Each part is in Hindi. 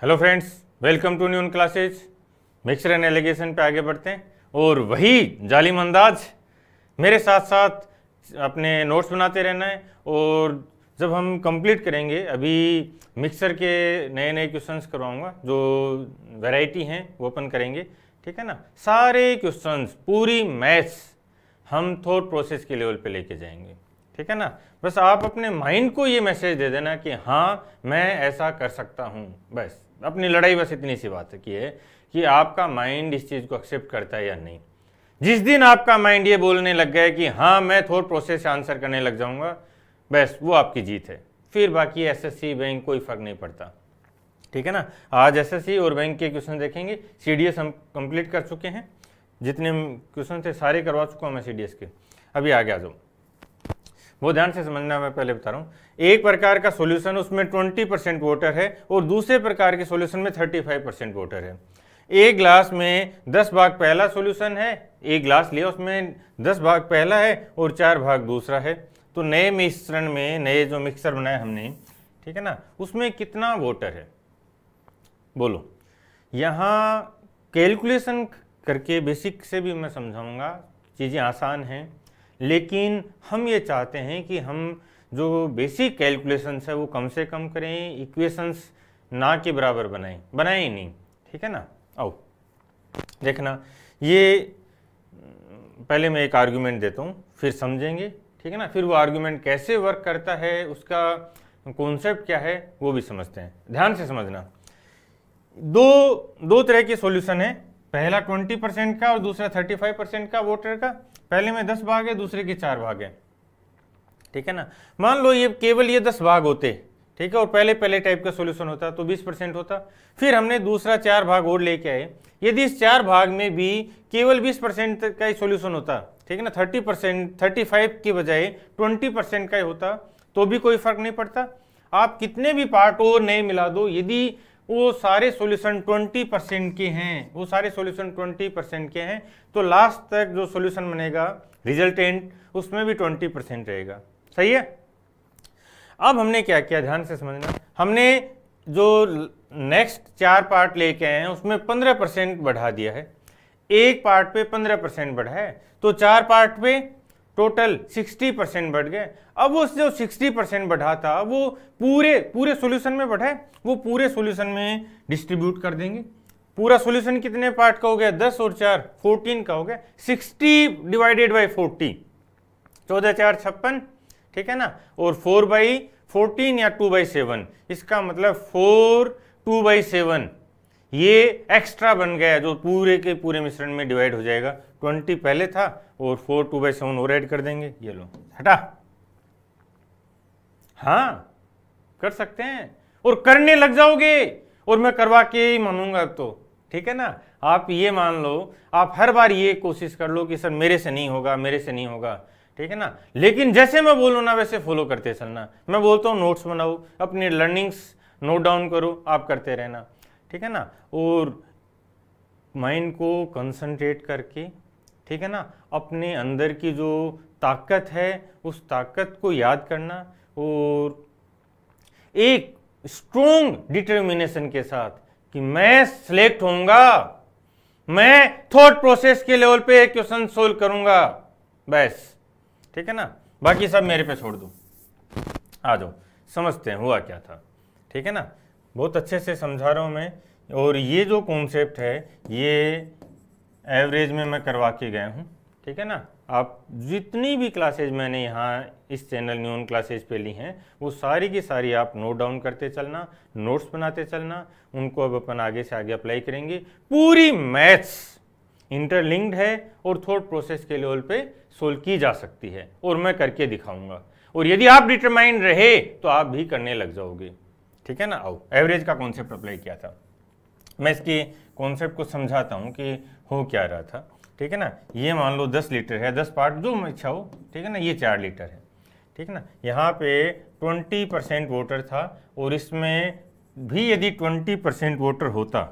हेलो फ्रेंड्स, वेलकम टू न्यून क्लासेज। मिक्सर एंड एलिगेशन पे आगे बढ़ते हैं और वही जालिम अंदाज मेरे साथ साथ अपने नोट्स बनाते रहना है। और जब हम कंप्लीट करेंगे, अभी मिक्सर के नए नए क्वेश्चंस करवाऊंगा, जो वैरायटी हैं वो अपन करेंगे, ठीक है ना। सारे क्वेश्चंस, पूरी मैथ्स हम थॉट प्रोसेस के लेवल पे लेके जाएंगे, ठीक है ना। बस आप अपने माइंड को ये मैसेज दे देना कि हाँ मैं ऐसा कर सकता हूँ। बस अपनी लड़ाई बस इतनी सी बात है कि आपका माइंड इस चीज़ को एक्सेप्ट करता है या नहीं। जिस दिन आपका माइंड ये बोलने लग गया कि हाँ मैं थॉट प्रोसेस से आंसर करने लग जाऊंगा, बस वो आपकी जीत है। फिर बाकी एसएससी बैंक कोई फर्क नहीं पड़ता, ठीक है ना। आज एसएससी और बैंक के क्वेश्चन देखेंगे। सीडीएस हम कंप्लीट कर चुके हैं, जितने क्वेश्चन थे सारे करवा चुका हूँ मैं सीडीएस के। अभी आगे आ जाओ, वो ध्यान से समझना। मैं पहले बता रहा हूँ, एक प्रकार का सॉल्यूशन उसमें 20% वाटर है और दूसरे प्रकार के सॉल्यूशन में 35% वाटर है। एक ग्लास में 10 भाग पहला सॉल्यूशन है, एक ग्लास लिया उसमें 10 भाग पहला है और 4 भाग दूसरा है। तो नए मिश्रण में, नए जो मिक्सर बनाया हमने, ठीक है ना, उसमें कितना वाटर है बोलो। यहाँ कैलकुलेशन करके बेसिक से भी मैं समझाऊंगा, चीज़ें आसान हैं, लेकिन हम ये चाहते हैं कि हम जो बेसिक कैलकुलेशंस है वो कम से कम करें, इक्वेशंस ना के बराबर बनाएं ही नहीं, ठीक है ना। आओ देखना, ये पहले मैं एक आर्गुमेंट देता हूँ, फिर समझेंगे, ठीक है ना। फिर वो आर्गुमेंट कैसे वर्क करता है, उसका कॉन्सेप्ट क्या है, वो भी समझते हैं। ध्यान से समझना। दो तरह के सॉल्यूशन है, पहला 20% का और दूसरा 35% का वाटर का। पहले में 10 भाग है, दूसरे के 4 भाग है, ठीक है ना। मान लो ये केवल ये 10 भाग होते, ठीक है, और पहले टाइप का सॉल्यूशन होता तो 20% होता। फिर हमने दूसरा 4 भाग और लेके आए। यदि इस 4 भाग में भी केवल 20% का ही सॉल्यूशन होता, ठीक है ना, 30%, 35 की बजाय 20% का ही होता, तो भी कोई फर्क नहीं पड़ता। आप कितने भी पार्ट और नए मिला दो, यदि वो सारे सॉल्यूशन 20% के हैं, वो सारे सॉल्यूशन 20% के हैं, तो लास्ट तक जो सॉल्यूशन बनेगा रिजल्टेंट, उसमें भी 20% रहेगा। सही है। अब हमने क्या किया, ध्यान से समझना। हमने जो नेक्स्ट 4 पार्ट लेके आए हैं उसमें 15% बढ़ा दिया है। एक पार्ट पे 15% बढ़ा है, तो 4 पार्ट पे टोटल 60% बढ़ गए। अब वो जो 60% बढ़ा था वो पूरे सॉल्यूशन में बढ़ा है, वो पूरे सॉल्यूशन में डिस्ट्रीब्यूट कर देंगे। पूरा सॉल्यूशन कितने पार्ट का हो गया, 10 और 4 14 का हो गया। 60 डिवाइडेड बाई 40, 14 4 56, ठीक है ना। और 4/14 या 2/7, इसका मतलब 4 2/7 ये एक्स्ट्रा बन गया, जो पूरे के पूरे मिश्रण में डिवाइड हो जाएगा। 20 पहले था और 4 2/7 और ऐड कर देंगे। ये लो, हटा। हाँ कर सकते हैं और करने लग जाओगे, और मैं करवा के ही मानूंगा अब तो, ठीक है ना। आप ये मान लो, आप हर बार ये कोशिश कर लो कि सर मेरे से नहीं होगा, मेरे से नहीं होगा, ठीक है ना। लेकिन जैसे मैं बोलूँ ना वैसे फॉलो करते चलना। मैं बोलता हूँ नोट्स बनाओ, अपनी लर्निंग्स नोट डाउन करो, आप करते रहना, ठीक है ना। और माइंड को कंसंट्रेट करके, ठीक है ना, अपने अंदर की जो ताकत है उस ताकत को याद करना, और एक स्ट्रोंग डिटर्मिनेशन के साथ कि मैं सिलेक्ट होऊंगा, मैं थॉट प्रोसेस के लेवल पे एक क्वेश्चन सोल्व करूंगा, बस, ठीक है ना। बाकी सब मेरे पे छोड़ दो। आ जाओ समझते हैं हुआ क्या था, ठीक है ना। बहुत अच्छे से समझा रहा हूं मैं, और ये जो कॉन्सेप्ट है ये एवरेज में मैं करवा के गया हूँ, ठीक है ना। आप जितनी भी क्लासेज मैंने यहाँ इस चैनल न्यून क्लासेज पे ली हैं, वो सारी की सारी आप नोट डाउन करते चलना, नोट्स बनाते चलना। उनको अब अपन आगे से आगे अप्लाई करेंगे। पूरी मैथ्स इंटरलिंक्ड है और थॉट प्रोसेस के लेवल पे सोल्व की जा सकती है, और मैं करके दिखाऊंगा। और यदि आप डिटरमाइंड रहे तो आप भी करने लग जाओगे, ठीक है ना। आओ एवरेज का कॉन्सेप्ट अप्लाई किया था, मैं इसके कॉन्सेप्ट को समझाता हूँ कि हो क्या रहा था, ठीक है ना। ये मान लो 10 लीटर है, 10 पार्ट जो इच्छा हो, ठीक है ना। ये 4 लीटर है, ठीक है ना। यहाँ पे 20% वाटर था, और इसमें भी यदि 20% वाटर होता,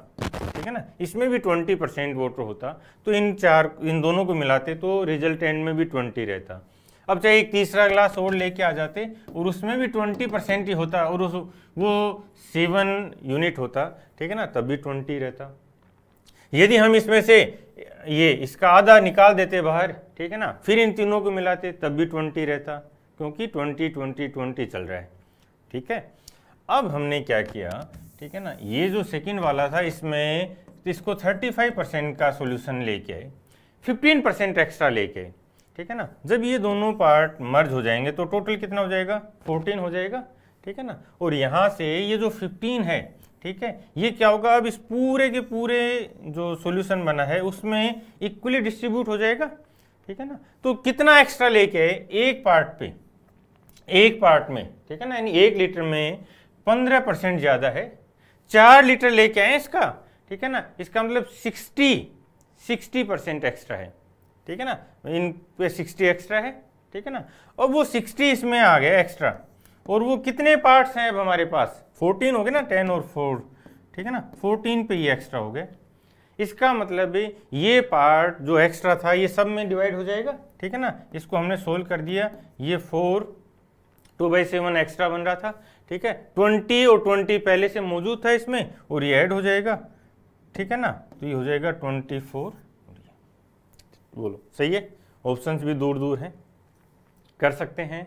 ठीक है ना, इसमें भी 20% वाटर होता, तो इन दोनों को मिलाते तो रिजल्टेंट में भी 20 रहता। अब चाहे एक तीसरा ग्लास और लेके आ जाते और उसमें भी 20% ही होता और वो 7 यूनिट होता, ठीक है ना, तब भी 20 रहता। यदि हम इसमें से ये इसका आधा निकाल देते बाहर, ठीक है ना, फिर इन तीनों को मिलाते तब भी 20 रहता, क्योंकि 20 चल रहा है, ठीक है। अब हमने क्या किया, ठीक है ना, ये जो सेकंड वाला था इसमें इसको 35% का सॉल्यूशन लेके आए, 15% एक्स्ट्रा लेके आए, ठीक है ना। जब ये दोनों पार्ट मर्ज हो जाएंगे तो टोटल कितना हो जाएगा, 14 हो जाएगा, ठीक है ना। और यहाँ से ये जो 15 है, ठीक है, ये क्या होगा, अब इस पूरे के पूरे जो सॉल्यूशन बना है उसमें इक्वली डिस्ट्रीब्यूट हो जाएगा, ठीक है ना। तो कितना एक्स्ट्रा लेके आए एक पार्ट पे, एक पार्ट में, ठीक है ना, यानी 1 लीटर में 15% ज्यादा है, 4 लीटर लेके आए इसका, ठीक है ना, इसका मतलब 60% एक्स्ट्रा है, ठीक है ना, इन पे 60 एक्स्ट्रा है, ठीक है ना। अब वो 60 इसमें आ गया एक्स्ट्रा, और वो कितने पार्ट्स हैं अब हमारे पास, 14 हो गए ना, 10 और 4, ठीक है ना, 14 पे ये एक्स्ट्रा हो गए। इसका मतलब ये पार्ट जो एक्स्ट्रा था ये सब में डिवाइड हो जाएगा, ठीक है ना। इसको हमने सोल्व कर दिया, ये 4 2/7 एक्स्ट्रा बन रहा था, ठीक है, 20 और 20 पहले से मौजूद था इसमें और ये ऐड हो जाएगा, ठीक है ना, तो ये हो जाएगा 24। बोलो सही है, ऑप्शंस भी दूर दूर हैं, कर सकते हैं,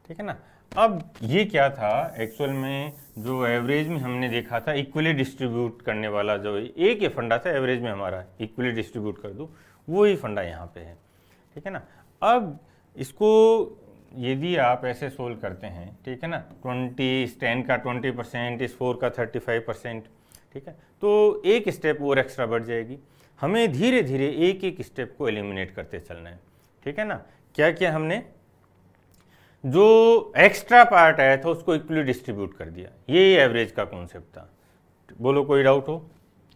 ठीक है ना। अब ये क्या था एक्चुअल में, जो एवरेज में हमने देखा था इक्वली डिस्ट्रीब्यूट करने वाला, जो एक ही फंडा था एवरेज में हमारा इक्वली डिस्ट्रीब्यूट कर दूँ, वो ही फंडा यहाँ पे है, ठीक है ना। अब इसको यदि आप ऐसे सोल्व करते हैं, ठीक है ना, 20 इस 10 का 20%, इस 4 का 35%, ठीक है, तो एक स्टेप और एक्स्ट्रा बढ़ जाएगी। हमें धीरे धीरे एक एक स्टेप को एलिमिनेट करते चलना है, ठीक है ना। क्या किया हमने, जो एक्स्ट्रा पार्ट आया था उसको इक्वली डिस्ट्रीब्यूट कर दिया, ये एवरेज का कॉन्सेप्ट था। बोलो कोई डाउट हो,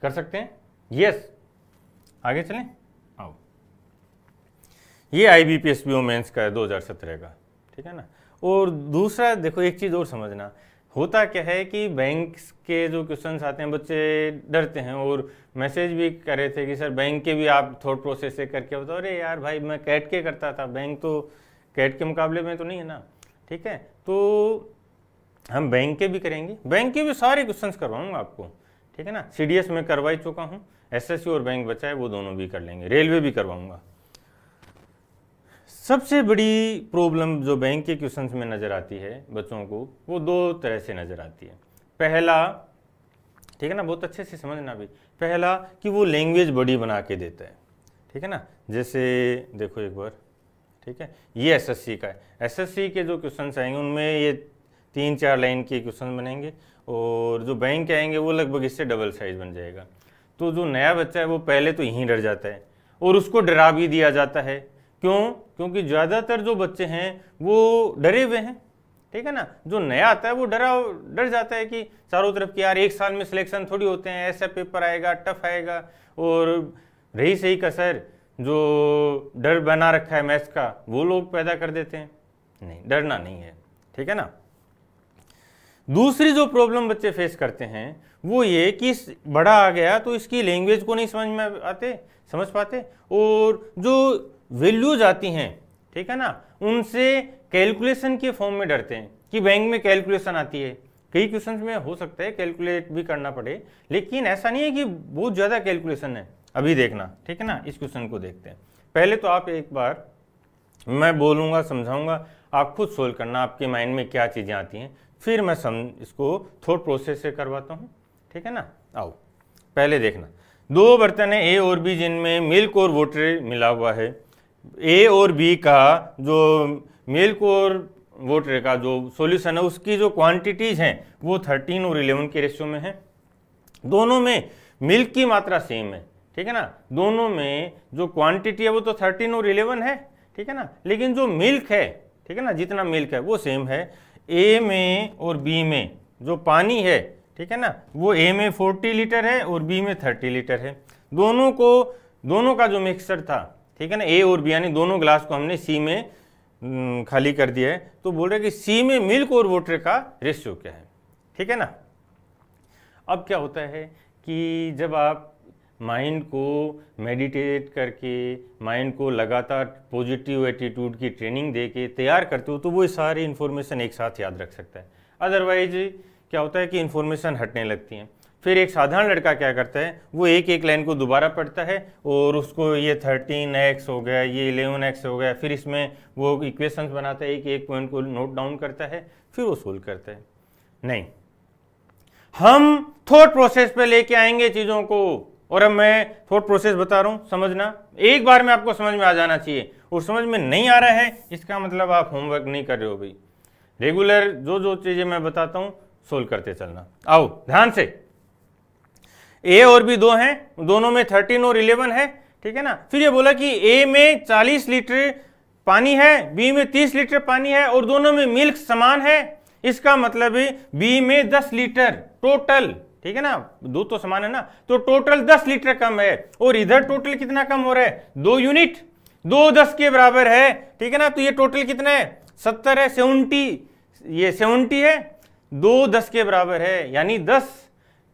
कर सकते हैं, यस आगे चलें, आओ। ये IBPS मेंस का है 2017 का, ठीक है ना। और दूसरा देखो, एक चीज़ और समझना, होता क्या है कि बैंक के जो क्वेश्चंस आते हैं बच्चे डरते हैं और मैसेज भी कर रहे थे कि सर बैंक के भी आप थॉट प्रोसेस से करके बताओ। अरे यार भाई, मैं कैट के करता था, बैंक तो कैट के मुकाबले में तो नहीं है ना, ठीक है। तो हम बैंक के भी करेंगे, बैंक के भी सारे क्वेश्चंस करवाऊंगा आपको, ठीक है ना। CDS में करवा ही चुका हूँ, SSC और बैंक बचा है, वो दोनों भी कर लेंगे, रेलवे भी करवाऊंगा। सबसे बड़ी प्रॉब्लम जो बैंक के क्वेश्चंस में नज़र आती है बच्चों को, वो 2 तरह से नज़र आती है। पहला, ठीक है ना, बहुत अच्छे से समझना भी, पहला कि वो लैंग्वेज बड़ी बना के देता है, ठीक है ना। जैसे देखो एक बार, ठीक है, ये SSC का है, SSC के जो क्वेश्चंस आएंगे उनमें ये 3-4 लाइन के क्वेश्चन बनेंगे, और जो बैंक के आएंगे वो लगभग इससे डबल साइज बन जाएगा। तो जो नया बच्चा है वो पहले तो यहीं डर जाता है, और उसको डरा भी दिया जाता है। क्यों? क्योंकि ज़्यादातर जो बच्चे हैं वो डरे हुए हैं, ठीक है ना। जो नया आता है वो डर जाता है कि चारों तरफ कि यार 1 साल में सिलेक्शन थोड़ी होते हैं, ऐसा पेपर आएगा, टफ आएगा। और रही सही कसर जो डर बना रखा है मैथ्स का, वो लोग पैदा कर देते हैं। नहीं, डरना नहीं है, ठीक है ना। दूसरी जो प्रॉब्लम बच्चे फेस करते हैं वो ये कि बड़ा आ गया तो इसकी लैंग्वेज को नहीं समझ पाते, और जो वैल्यूज आती हैं, ठीक है ना, उनसे कैलकुलेशन के फॉर्म में डरते हैं कि बैंक में कैलकुलेशन आती है। कई क्वेश्चंस में हो सकता है कैलकुलेट भी करना पड़े, लेकिन ऐसा नहीं है कि बहुत ज़्यादा कैलकुलेशन है। अभी देखना, ठीक है ना, इस क्वेश्चन को देखते हैं। पहले तो आप एक बार, मैं बोलूँगा, समझाऊंगा, आप खुद सोल्व करना, आपके माइंड में क्या चीज़ें आती हैं, फिर मैं इसको थॉट प्रोसेस से करवाता हूँ, ठीक है ना। आओ पहले देखना, 2 बर्तन है A और B जिनमें मिल्क और वाटर मिला हुआ है। A और B का जो मिल्क और वाटर का जो सॉल्यूशन है उसकी जो क्वांटिटीज हैं वो 13 और 11 के रेशियो में है। दोनों में मिल्क की मात्रा सेम है, ठीक है ना। दोनों में जो क्वांटिटी है वो तो 13 और 11 है, ठीक है ना, लेकिन जो मिल्क है, ठीक है ना, जितना मिल्क है वो सेम है। A में और B में जो पानी है, ठीक है ना, वो A में 40 लीटर है और B में 30 लीटर है। दोनों का जो मिक्सचर था, ठीक है ना, A और B यानी दोनों ग्लास को हमने C में खाली कर दिया है। तो बोल रहे कि C में मिल्क और वाटर का रेशियो क्या है, ठीक है ना। अब क्या होता है कि जब आप माइंड को मेडिटेट करके, माइंड को लगातार पॉजिटिव एटीट्यूड की ट्रेनिंग दे के तैयार करते हो तो वो सारी इन्फॉर्मेशन एक साथ याद रख सकता है। अदरवाइज क्या होता है कि इन्फॉर्मेशन हटने लगती है। फिर एक साधारण लड़का क्या करता है, वो एक एक लाइन को दोबारा पढ़ता है और उसको ये 13x हो गया, ये 11x हो गया, फिर इसमें वो इक्वेशंस बनाता है, एक एक पॉइंट को नोट डाउन करता है, फिर वो सोल्व करता है। नहीं, हम थॉट प्रोसेस पे लेके आएंगे चीज़ों को। और अब मैं थॉट प्रोसेस बता रहा हूँ, समझना, एक बार में आपको समझ में आ जाना चाहिए। और समझ में नहीं आ रहा है इसका मतलब आप होमवर्क नहीं कर रहे हो भाई। रेगुलर जो जो चीज़ें मैं बताता हूँ सोल्व करते चलना। आओ ध्यान से, ए और बी दो हैं, दोनों में 13 और 11 है, ठीक है ना। फिर ये बोला कि ए में 40 लीटर पानी है, बी में 30 लीटर पानी है और दोनों में मिल्क समान है। इसका मतलब है बी में 10 लीटर टोटल, ठीक है ना, दो तो समान है ना, तो टोटल 10 लीटर कम है। और इधर टोटल कितना कम हो रहा है, 2 यूनिट, 2 10 के बराबर है, ठीक है ना। तो ये टोटल कितना है, 70 है, 70, ये 70 है, 2 10 के बराबर है, यानी 10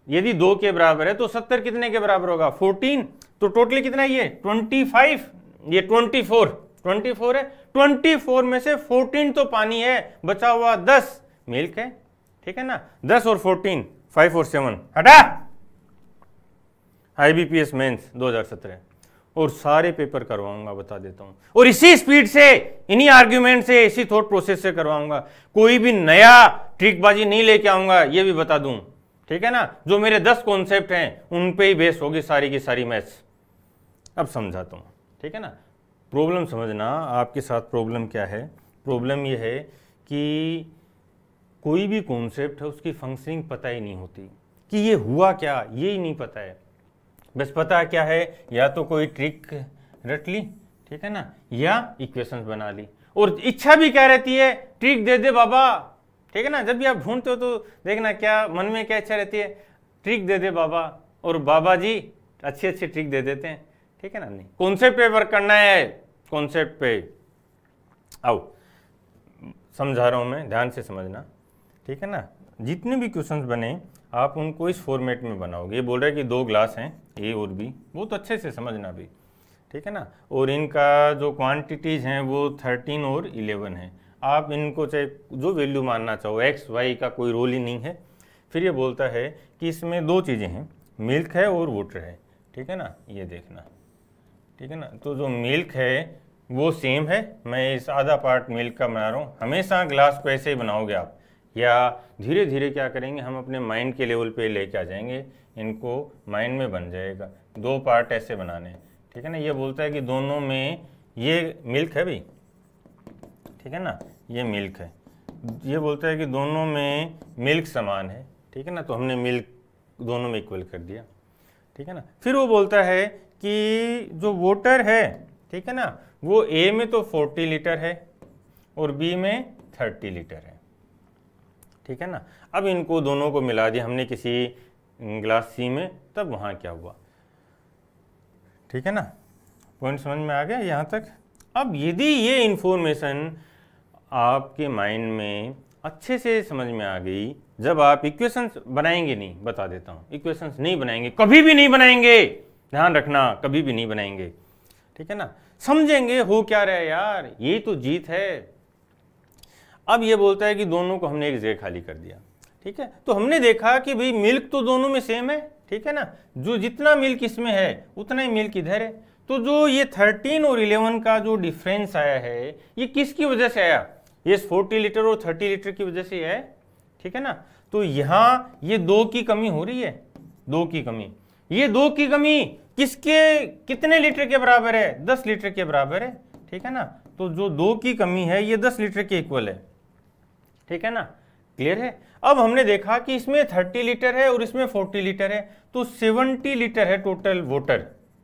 यदि 2 के बराबर है तो 70 कितने के बराबर होगा, 14। तो टोटल कितना है ये 25, ये 24 है। 24 में से 14 तो पानी है, बचा हुआ 10 मिल्क है, ठीक है ना। 10 और 14, 5 और 7 हटा। IBPS मेंस 2017 और सारे पेपर करवाऊंगा, बता देता हूं, और इसी स्पीड से, इन्हीं आर्ग्यूमेंट से, इसी थॉट प्रोसेस से करवाऊंगा। कोई भी नया ट्रिकबाजी नहीं लेके आऊंगा, ये भी बता दूं, ठीक है ना। जो मेरे 10 कॉन्सेप्ट हैं उन पे ही बेस होगी सारी की सारी मैथ्स। अब समझाता हूं, ठीक है ना। प्रॉब्लम समझना, आपके साथ प्रॉब्लम क्या है। प्रॉब्लम ये है कि कोई भी कॉन्सेप्ट है उसकी फंक्शनिंग पता ही नहीं होती कि ये हुआ क्या, ये ही नहीं पता है। बस पता क्या है, या तो कोई ट्रिक रट ली, ठीक है ना, या इक्वेशंस बना ली। और इच्छा भी क्या रहती है, ट्रिक दे दे बाबा, ठीक है ना। जब भी आप ढूंढते हो तो देखना क्या मन में क्या इच्छा रहती है, ट्रिक दे दे बाबा, और बाबा जी अच्छी अच्छी ट्रिक दे देते हैं, ठीक है ना। नहीं, कॉन्सेप्ट पे वर्क करना है, कॉन्सेप्ट पे। आओ समझा रहा हूं मैं, ध्यान से समझना, ठीक है ना। जितने भी क्वेश्चंस बने आप उनको इस फॉर्मेट में बनाओगे। ये बोल रहा है कि 2 ग्लास हैं, ए और बी, बहुत अच्छे से समझना भी, ठीक है ना। और इनका जो क्वांटिटीज़ हैं वो 13 और 11 है। आप इनको चाहे जो वैल्यू मानना चाहो, एक्स वाई का कोई रोल ही नहीं है। फिर ये बोलता है कि इसमें 2 चीज़ें हैं, मिल्क है और वाटर है, ठीक है ना, ये देखना, ठीक है ना। तो जो मिल्क है वो सेम है, मैं इस आधा पार्ट मिल्क का बना रहा हूँ। हमेशा ग्लास को ऐसे ही बनाओगे आप, या धीरे धीरे क्या करेंगे हम अपने माइंड के लेवल पे लेके आ जाएंगे, इनको माइंड में बन जाएगा। 2 पार्ट ऐसे बनाने, ठीक है ना। ये बोलता है कि दोनों में, ये मिल्क है भाई, ठीक है ना, ये मिल्क है। ये बोलता है कि दोनों में मिल्क समान है, ठीक है ना, तो हमने मिल्क दोनों में इक्वल कर दिया, ठीक है ना। फिर वो बोलता है कि जो वाटर है, ठीक है ना, वो ए में तो 40 लीटर है और बी में 30 लीटर है, ठीक है ना। अब इनको दोनों को मिला दिया हमने किसी ग्लास सी में, तब वहाँ क्या हुआ, ठीक है ना। पॉइंट समझ में आ गया यहाँ तक। अब यदि ये इंफॉर्मेशन आपके माइंड में अच्छे से समझ में आ गई, जब आप इक्वेशंस बनाएंगे नहीं, बता देता हूँ, इक्वेशंस नहीं बनाएंगे, कभी भी नहीं बनाएंगे, ध्यान रखना, कभी भी नहीं बनाएंगे, ठीक है ना। समझेंगे हो क्या रहा है यार, ये तो जीत है। अब ये बोलता है कि दोनों को हमने एक जगह खाली कर दिया, ठीक है। तो हमने देखा कि भाई मिल्क तो दोनों में सेम है, ठीक है ना, जो जितना मिल्क इसमें है उतना ही मिल्क इधर है। तो जो ये 13 और 11 का जो डिफरेंस आया है, ये किसकी वजह से आया, ये 40 लीटर और 30 लीटर की वजह से है, ठीक है ना। तो यहाँ ये 2 की कमी हो रही है, 2 की कमी। ये 2 की कमी किसके, कितने लीटर के बराबर है, 10 लीटर के बराबर है, ठीक है ना। तो जो 2 की कमी है ये 10 लीटर के इक्वल है, ठीक है ना, क्लियर है। अब हमने देखा कि इसमें 30 लीटर है और इसमें 40 लीटर है, तो 70 लीटर है टोटल वाटर,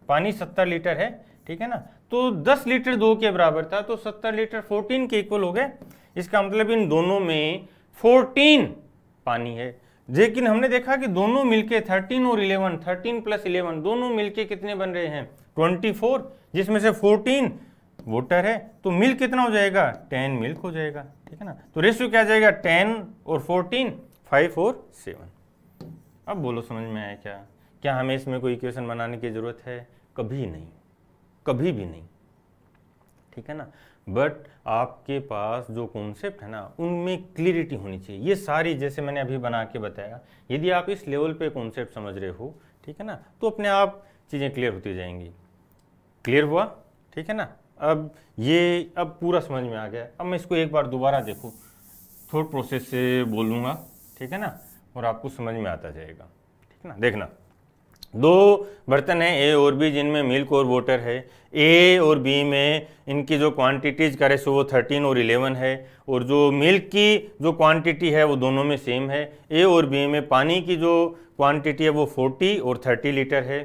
पानी 70 लीटर है, ठीक है ना। तो 10 लीटर 2 के बराबर था, तो 70 लीटर 14 के इक्वल हो गए। इसका मतलब इन दोनों में 14 पानी है। लेकिन हमने देखा कि दोनों मिलके 13 और 11, 13 + 11 दोनों मिलके कितने बन रहे हैं, 24, जिसमें से 14 वाटर है। तो मिल्क कितना हो जाएगा, 10 मिल्क हो जाएगा, ठीक है ना। तो रेशियो क्या आ जाएगा, 10 और 14, 5 और 7। अब बोलो समझ में आया क्या, क्या हमें इसमें कोई इक्वेशन बनाने की ज़रूरत है? कभी नहीं, कभी भी नहीं, ठीक है ना। बट आपके पास जो कॉन्सेप्ट है ना उनमें क्लियरिटी होनी चाहिए। ये सारी जैसे मैंने अभी बना के बताया, यदि आप इस लेवल पे कॉन्सेप्ट समझ रहे हो, ठीक है ना, तो अपने आप चीज़ें क्लियर होती जाएंगी। क्लियर हुआ? ठीक है ना। अब ये अब पूरा समझ में आ गया। अब मैं इसको एक बार दोबारा देखो, थॉट प्रोसेस से बोलूँगा, ठीक है ना, और आपको समझ में आता जाएगा, ठीक है ना। देखना, दो बर्तन हैं ए और बी जिनमें मिल्क और वाटर है। ए और बी में इनकी जो क्वांटिटीज का रेशो वो 13 और 11 है, और जो मिल्क की जो क्वांटिटी है वो दोनों में सेम है। ए और बी में पानी की जो क्वांटिटी है वो 40 और 30 लीटर है,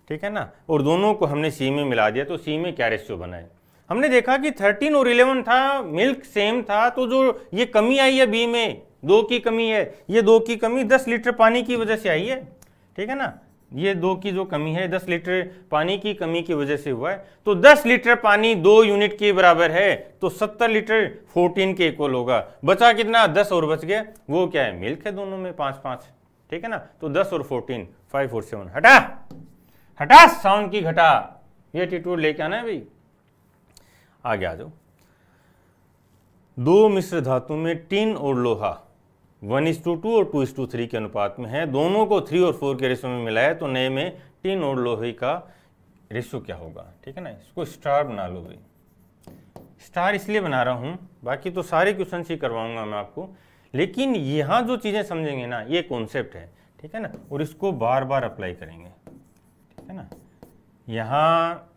ठीक है ना। और दोनों को हमने सी में मिला दिया, तो सी में क्या रेशियो बना है? हमने देखा कि 13 और 11 था, मिल्क सेम था, तो जो ये कमी आई है बी में, 2 की कमी है, ये 2 की कमी 10 लीटर पानी की वजह से आई है, ठीक है ना। ये 2 की जो कमी है 10 लीटर पानी की कमी की वजह से हुआ है। तो 10 लीटर पानी 2 यूनिट के बराबर है, तो 70 लीटर 14 के इक्वल होगा। बचा कितना? 10 और बच गया, वो क्या है? मिल्क है दोनों में 5-5, ठीक है ना। तो 10 और 14, 5 और 7, हटा हटा साउंड की घटा, ये एटीट्यूड लेके आना है भाई। आगे आ जाओ। दो मिश्र धातु में टिन और लोहा 1:2 और 2:3 के अनुपात में है। दोनों को 3 और 4 के रेशो में मिला है, तो नए में टिन और लोहे का रेशो क्या होगा? ठीक है ना। इसको स्टार बना लो भाई। स्टार इसलिए बना रहा हूं, बाकी तो सारे क्वेश्चन ही करवाऊंगा मैं आपको, लेकिन यहाँ जो चीज़ें समझेंगे ना, ये कॉन्सेप्ट है, ठीक है ना, और इसको बार बार अप्लाई करेंगे, ठीक है ना। यहाँ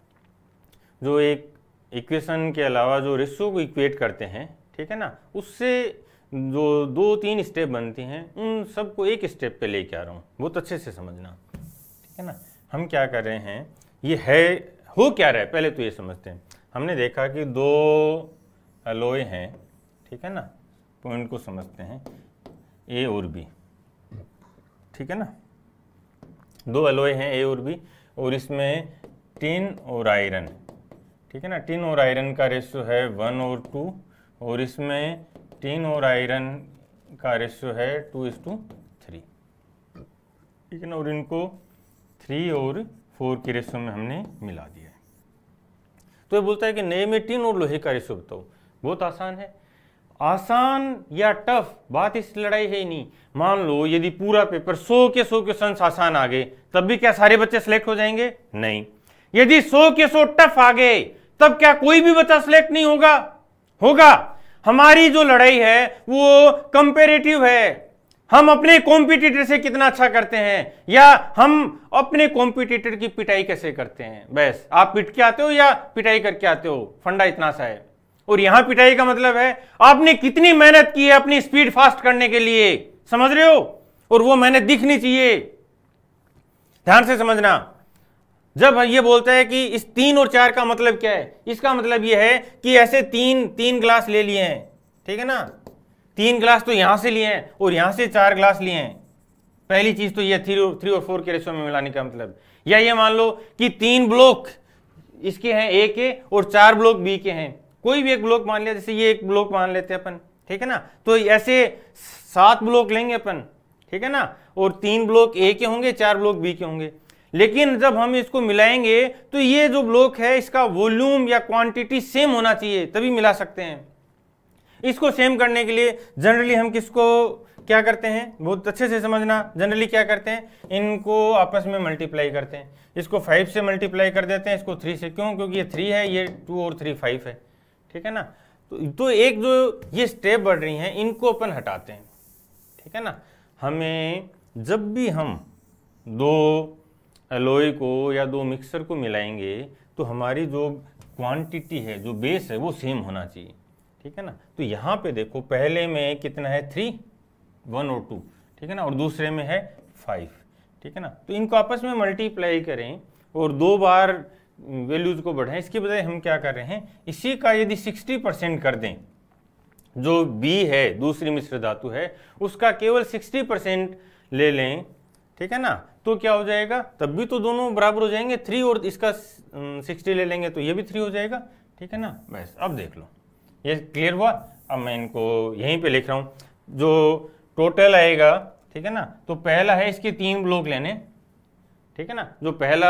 जो एक इक्वेशन के अलावा जो रेशो को इक्वेट करते हैं, ठीक है ना, उससे जो 2-3 स्टेप बनती हैं, उन सबको एक स्टेप पे लेके आ रहा हूँ, बहुत अच्छे से समझना, ठीक है ना। हम क्या कर रहे हैं, ये है हो क्या रहा है, पहले तो ये समझते हैं। हमने देखा कि 2 अलॉय हैं, ठीक है ना, पॉइंट को समझते हैं, ए और बी, ठीक है ना। 2 अलॉय हैं ए और बी, और इसमें टिन और आयरन, ठीक है ना। टिन और आयरन का रेशियो है 1 और 2, और इसमें टिन और आयरन का रेशियो है 2:3, ठीक है ना। और इनको 3 और 4 के रेशियो में हमने मिला दिया है। तो ये बोलता है कि नए में टिन और लोहे का रेशियो बताओ। बहुत आसान है। आसान या टफ बात इस लड़ाई है ही नहीं। मान लो यदि पूरा पेपर 100 के 100 क्वेश्चन आसान आ गए, तब भी क्या सारे बच्चे सिलेक्ट हो जाएंगे? नहीं। यदि 100 के 100 टफ आ गए, तब क्या कोई भी बच्चा सिलेक्ट नहीं होगा? होगा। हमारी जो लड़ाई है वो कंपैरेटिव है। हम अपने कॉम्पिटिटर से कितना अच्छा करते हैं, या हम अपने कॉम्पिटिटर की पिटाई कैसे करते हैं। बस आप पिट के आते हो या पिटाई करके आते हो, फंडा इतना सा है। और यहां पिटाई का मतलब है आपने कितनी मेहनत की है अपनी स्पीड फास्ट करने के लिए, समझ रहे हो, और वो मेहनत दिखनी चाहिए। ध्यान से समझना। जब ये बोलता है कि इस 3 और 4 का मतलब क्या है, इसका मतलब ये है कि ऐसे 3 ग्लास ले लिए हैं, ठीक है ना। 3 ग्लास तो यहां से लिए हैं और यहां से 4 ग्लास लिए हैं। पहली चीज तो ये 3 और 4 के रेशो में मिलाने का मतलब। या ये मान लो कि 3 ब्लॉक इसके हैं ए के और 4 ब्लॉक बी के हैं। कोई भी एक ब्लॉक मान लिया, जैसे ये एक ब्लॉक मान लेते हैं अपन, ठीक है ना। तो ऐसे 7 ब्लॉक लेंगे अपन, ठीक है ना, और 3 ब्लॉक ए के होंगे, 4 ब्लॉक बी के होंगे। लेकिन जब हम इसको मिलाएंगे तो ये जो ब्लॉक है इसका वॉल्यूम या क्वांटिटी सेम होना चाहिए, तभी मिला सकते हैं। इसको सेम करने के लिए जनरली हम किसको क्या करते हैं, बहुत अच्छे से समझना। जनरली क्या करते हैं, इनको आपस में मल्टीप्लाई करते हैं। इसको 5 से मल्टीप्लाई कर देते हैं, इसको 3 से। क्यों? क्योंकि ये 3 है, ये 2 और 3 5 है, ठीक है ना। तो एक जो ये स्टेप बढ़ रही हैं, इनको अपन हटाते हैं, ठीक है ना। हमें जब भी हम 2 अलॉय को या 2 मिक्सर को मिलाएंगे, तो हमारी जो क्वांटिटी है, जो बेस है, वो सेम होना चाहिए, ठीक है ना। तो यहाँ पे देखो, पहले में कितना है 3, 1 और 2, ठीक है ना, और दूसरे में है 5, ठीक है ना। तो इनको आपस में मल्टीप्लाई करें और 2 बार वैल्यूज को बढ़ाएं। इसके बजाय हम क्या कर रहे हैं, इसी का यदि 60% कर दें, जो बी है, दूसरी मिश्र धातु है, उसका केवल 60% ले लें, ठीक है ना, तो क्या हो जाएगा, तब भी तो दोनों बराबर हो जाएंगे। 3 और इसका 60 ले लेंगे तो ये भी 3 हो जाएगा, ठीक है ना। बस अब देख लो, ये क्लियर हुआ। अब मैं इनको यहीं पे लिख रहा हूं, जो टोटल आएगा, ठीक है ना। तो पहला है इसके 3 ब्लॉक लेने, ठीक है ना। जो पहला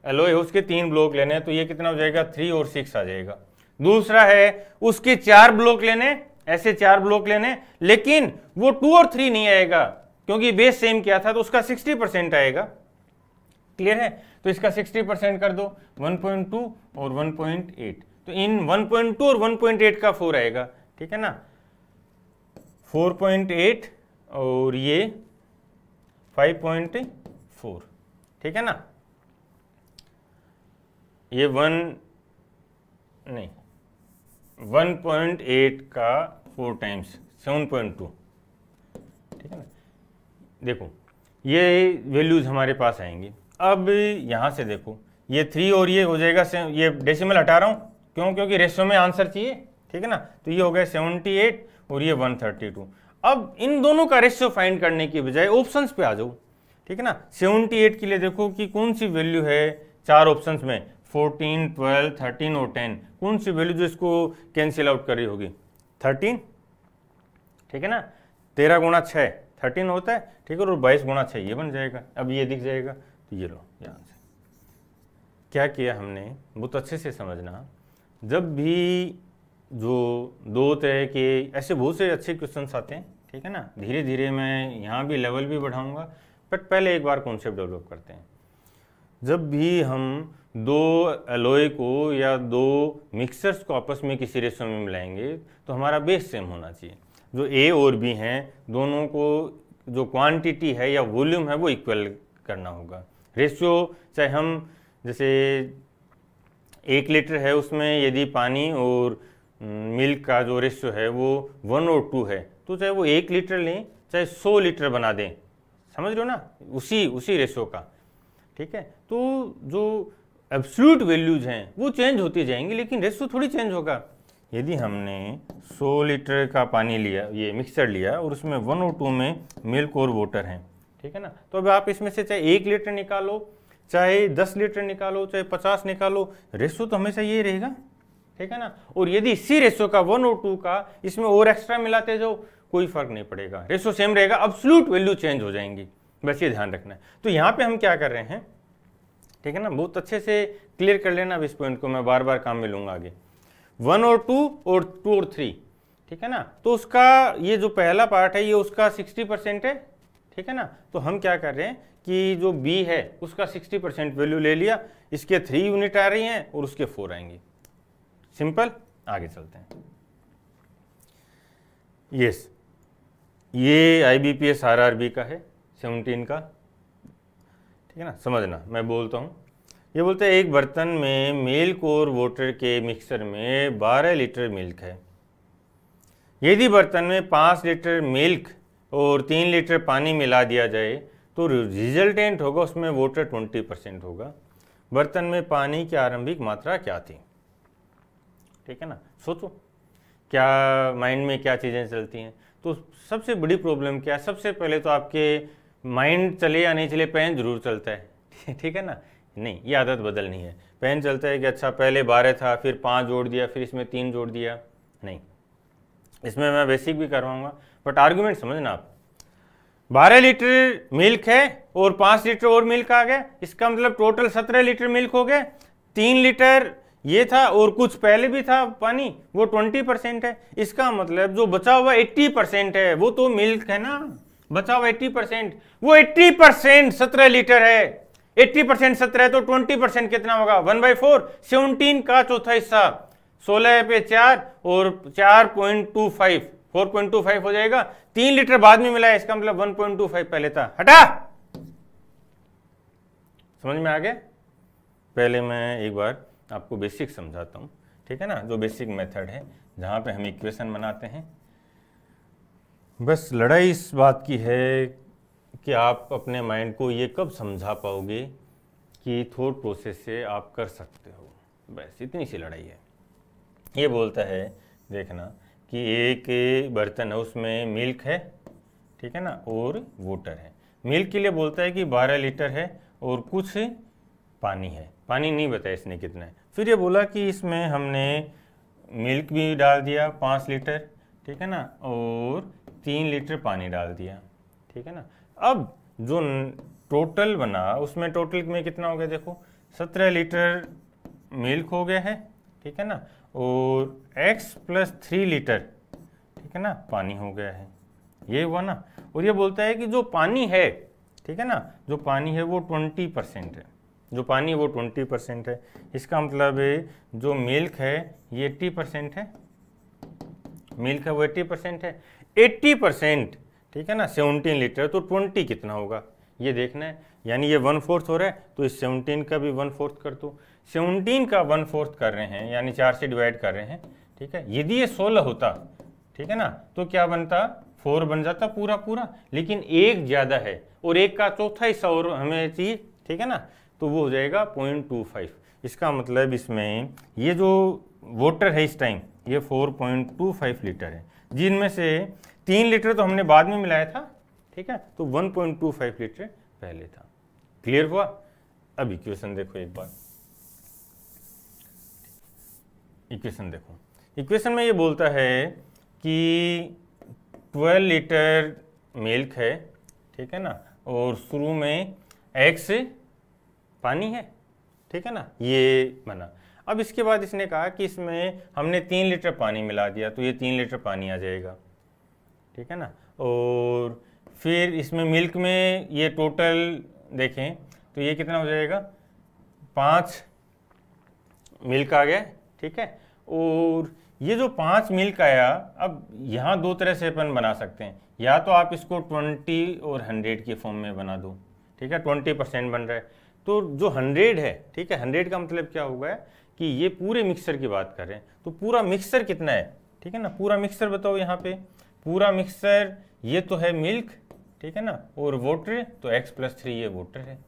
एलॉय है उसके 3 ब्लॉक लेने हैं, तो ये कितना हो जाएगा 3 और 6 आ जाएगा। दूसरा है उसके 4 ब्लॉक लेने, ऐसे 4 ब्लॉक लेने, लेकिन वो 2 और 3 नहीं आएगा क्योंकि बेस सेम किया था, तो उसका 60% आएगा। क्लियर है। तो इसका 60% कर दो, 1.2 और 1.8, तो इन 1.2 और 1.8 का 4 आएगा। ठीक है ना, 4.8 और ये 5.4। ठीक है ना, ये 1.8 का 4 टाइम्स 7.2। ठीक है ना, देखो ये वैल्यूज हमारे पास आएंगी। अब यहाँ से देखो ये 3 और ये हो जाएगा, ये डेसिमल हटा रहा हूँ क्यों, क्योंकि रेशियो में आंसर चाहिए। ठीक है ना, तो ये हो गया 78 और ये 132। अब इन दोनों का रेशियो फाइंड करने की बजाय ऑप्शंस पे आ जाओ। ठीक है ना, 78 के लिए देखो कि कौन सी वैल्यू है 4 ऑप्शंस में, 14, 12, 13 और 10, कौन सी वैल्यू जो इसको कैंसिल आउट कर रही होगी, 13। ठीक है ना, 13 गुणा 6 13 होता है। ठीक है, और 22 गुणा 6 ये बन जाएगा। अब ये दिख जाएगा, तो ये लो ये आंसर। क्या किया हमने, बहुत अच्छे से समझना। जब भी जो 2 तरह के ऐसे बहुत से अच्छे क्वेश्चंस आते हैं, ठीक है ना, धीरे धीरे मैं यहाँ भी लेवल भी बढ़ाऊंगा, बट पहले एक बार कॉन्सेप्ट डेवलप करते हैं। जब भी हम 2 एलॉय को या 2 मिक्सर्स को आपस में किसी रेशियो में मिलाएंगे, तो हमारा बेस सेम होना चाहिए। जो ए और बी हैं, दोनों को जो क्वांटिटी है या वॉल्यूम है वो इक्वल करना होगा। रेशियो चाहे हम जैसे 1 लीटर है, उसमें यदि पानी और मिल्क का जो रेशियो है वो 1 और 2 है, तो चाहे वो 1 लीटर लें चाहे 100 लीटर बना दें, समझ रहे हो ना, उसी रेशियो का। ठीक है, तो जो एब्सोल्यूट वैल्यूज हैं वो चेंज होती जाएंगी, लेकिन रेशियो थोड़ी चेंज होगा। यदि हमने 100 लीटर का पानी लिया, ये मिक्सर लिया, और उसमें 1 और 2 में मिल्क और वाटर हैं, ठीक है ना, तो अब आप इसमें से चाहे 1 लीटर निकालो, चाहे 10 लीटर निकालो, चाहे 50 निकालो, रेशियो तो हमेशा ये रहेगा। ठीक है ना, और यदि इसी रेशियो का 1 और 2 का इसमें और एक्स्ट्रा मिलाते जाओ, कोई फर्क नहीं पड़ेगा, रेशियो सेम रहेगा, एब्सोल्यूट वैल्यू चेंज हो जाएंगी, बस ये ध्यान रखना है। तो यहाँ पे हम क्या कर रहे हैं, ठीक है ना, बहुत अच्छे से क्लियर कर लेना। अब इस पॉइंट को मैं बार बार काम में लूंगा आगे। 1 और 2 और 2 और 3, ठीक है ना, तो उसका ये जो पहला पार्ट है ये उसका 60% है। ठीक है ना, तो हम क्या कर रहे हैं कि जो बी है उसका 60% वैल्यू ले लिया, इसके 3 यूनिट आ रही हैं और उसके 4 आएंगी। सिंपल, आगे चलते हैं। यस, ये IBPS RRB का है 17 का। ठीक है ना, समझना, मैं बोलता हूँ, ये बोलते हैं एक बर्तन में मिल्क और वाटर के मिक्सर में 12 लीटर मिल्क है। यदि बर्तन में 5 लीटर मिल्क और 3 लीटर पानी मिला दिया जाए तो रिजल्टेंट होगा उसमें वाटर 20% होगा। बर्तन में पानी की आरंभिक मात्रा क्या थी। ठीक है ना, सोचो क्या माइंड में क्या चीज़ें चलती हैं। तो सबसे बड़ी प्रॉब्लम क्या है, सबसे पहले तो आपके माइंड चले या नहीं चले, पेन जरूर चलता है। ठीक है ना, नहीं ये आदत बदलनी है। पेन चलता है कि अच्छा पहले 12 था, फिर 5 जोड़ दिया, फिर इसमें 3 जोड़ दिया, नहीं, इसमें मैं बेसिक भी करवाऊंगा, बट आर्गुमेंट समझना आप। 12 लीटर मिल्क है और 5 लीटर और मिल्क आ गया, इसका मतलब टोटल 17 लीटर मिल्क हो गए। 3 लीटर ये था और कुछ पहले भी था पानी, वो 20% है। इसका मतलब जो बचा हुआ 80% है वो तो मिल्क है ना, बचा हुआ 80%, वो 80% 17 लीटर है। 80% 17 तो 20% कितना होगा, 1/4, 17 का चौथा हिस्सा, 16 पे 4 और 4.25, 4.25 हो जाएगा। 3 लीटर बाद में मिला है, इसका मतलब 1.25 पहले था। हटा, समझ में आ गया। पहले मैं एक बार आपको बेसिक समझाता हूँ। ठीक है ना, जो बेसिक मेथड है जहाँ पे हम इक्वेशन बनाते हैं। बस लड़ाई इस बात की है कि आप अपने माइंड को ये कब समझा पाओगे कि थॉट प्रोसेस से आप कर सकते हो, बस इतनी सी लड़ाई है। ये बोलता है, देखना कि एक बर्तन है उसमें मिल्क है, ठीक है ना, और वाटर है। मिल्क के लिए बोलता है कि 12 लीटर है और कुछ पानी है, पानी नहीं बताया इसने कितना है। फिर ये बोला कि इसमें हमने मिल्क भी डाल दिया 5 लीटर, ठीक है ना, और 3 लीटर पानी डाल दिया। ठीक है ना, अब जो टोटल बना उसमें टोटल में कितना हो गया देखो 17 लीटर मिल्क हो गया है, ठीक है ना, और x प्लस 3 लीटर, ठीक है ना, पानी हो गया है, ये हुआ ना। और ये बोलता है कि जो पानी है, ठीक है ना, जो पानी है वो 20% है, जो पानी है वो 20% है। इसका मतलब है जो मिल्क है ये 80% है, मिल्क है वो 80% है, 80%, ठीक है ना, 17 लीटर, तो 20 कितना होगा ये देखना है। यानी ये 1/4 हो रहा है, तो इस 17 का भी 1/4 कर दो। 17 का 1/4 कर रहे हैं यानी 4 से डिवाइड कर रहे हैं, ठीक है। यदि ये 16 होता, ठीक है ना, तो क्या बनता, 4 बन जाता पूरा पूरा, लेकिन एक ज़्यादा है और एक का चौथा हिस्सा और हमें चाहिए, ठीक है ना, तो वो हो जाएगा 0.25। इसका मतलब इसमें ये जो वाटर है इस टाइम ये 4.25 लीटर है, जिनमें से 3 लीटर तो हमने बाद में मिलाया था, ठीक है, तो 1.25 लीटर पहले था। क्लियर हुआ? अब इक्वेशन देखो एक बार, इक्वेशन देखो, इक्वेशन में ये बोलता है कि 12 लीटर मिल्क है, ठीक है ना, और शुरू में x पानी है, ठीक है ना, ये बना। अब इसके बाद इसने कहा कि इसमें हमने 3 लीटर पानी मिला दिया, तो ये 3 लीटर पानी आ जाएगा, ठीक है ना, और फिर इसमें मिल्क में ये टोटल देखें तो ये कितना हो जाएगा, 5 मिल्क आ गया, ठीक है। और ये जो 5 मिल्क आया, अब यहाँ दो तरह से अपन बना सकते हैं, या तो आप इसको 20 और 100 के फॉर्म में बना दो, ठीक है, 20% बन रहा है, तो जो 100 है, ठीक है, 100 का मतलब क्या होगा कि ये पूरे मिक्सर की बात कर रहे हैं, तो पूरा मिक्सर कितना है, ठीक है ना, पूरा मिक्सर बताओ यहाँ पे, पूरा मिक्सर ये तो है मिल्क, ठीक है ना, और वाटर तो x प्लस 3 ये वाटर है,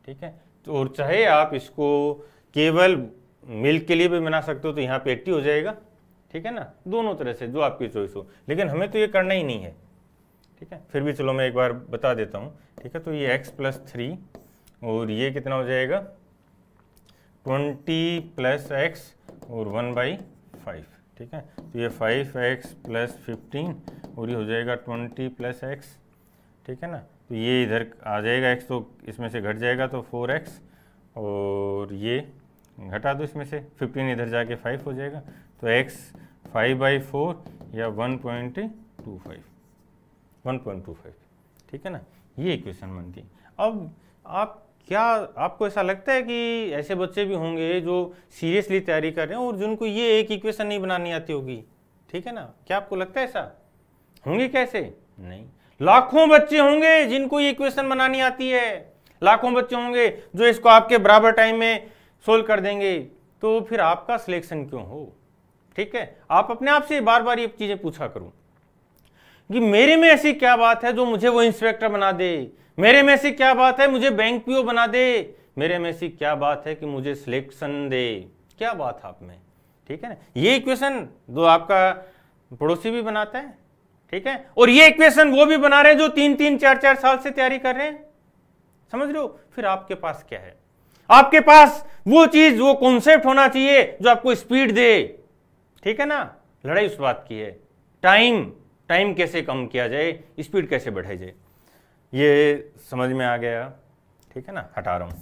ठीक है। तो और चाहे आप इसको केवल मिल्क के लिए भी बना सकते हो, तो यहाँ पे 80 हो जाएगा, ठीक है ना, दोनों तरह से जो आपकी चॉइस हो, लेकिन हमें तो ये करना ही नहीं है, ठीक है। फिर भी चलो मैं एक बार बता देता हूँ, ठीक है। तो ये x प्लस 3 और ये कितना हो जाएगा 20 प्लस x और 1/5, ठीक है। तो ये 5x प्लस 15 और ये हो जाएगा 20 प्लस x, ठीक है ना। तो ये इधर आ जाएगा x, तो इसमें से घट जाएगा तो 4x, और ये घटा दो इसमें से 15 इधर जाके 5 हो जाएगा, तो x 5/4 या 1.25, ठीक है ना, ये इक्वेशन बनती है। अब आप क्या आपको ऐसा लगता है कि ऐसे बच्चे भी होंगे जो सीरियसली तैयारी कर रहे हैं और जिनको ये एक इक्वेशन नहीं बनानी आती होगी, ठीक है ना, क्या आपको लगता है ऐसा होंगे? कैसे नहीं, लाखों बच्चे होंगे जिनको ये इक्वेशन बनानी आती है, लाखों बच्चे होंगे जो इसको आपके बराबर टाइम में सोल्व कर देंगे, तो फिर आपका सिलेक्शन क्यों हो, ठीक है। आप अपने आप से बार बार ये चीजें पूछा करो कि मेरे में ऐसी क्या बात है जो मुझे वो इंस्पेक्टर बना दे, मेरे में ऐसी क्या बात है मुझे बैंक पीओ बना दे, मेरे में ऐसी क्या बात है कि मुझे सिलेक्शन दे, क्या बात है आप में, ठीक है ना। ये इक्वेशन जो आपका पड़ोसी भी बनाता है, ठीक है, और ये इक्वेशन वो भी बना रहे हैं जो 3-3, 4-4 साल से तैयारी कर रहे हैं, समझ रहे हो। फिर आपके पास क्या है, आपके पास वो चीज, वो कॉन्सेप्ट होना चाहिए जो आपको स्पीड दे, ठीक है ना। लड़ाई उस बात की है, टाइम कैसे कम किया जाए, स्पीड कैसे बढ़ाई जाए, ये समझ में आ गया, ठीक है ना। हटा रहा हूं,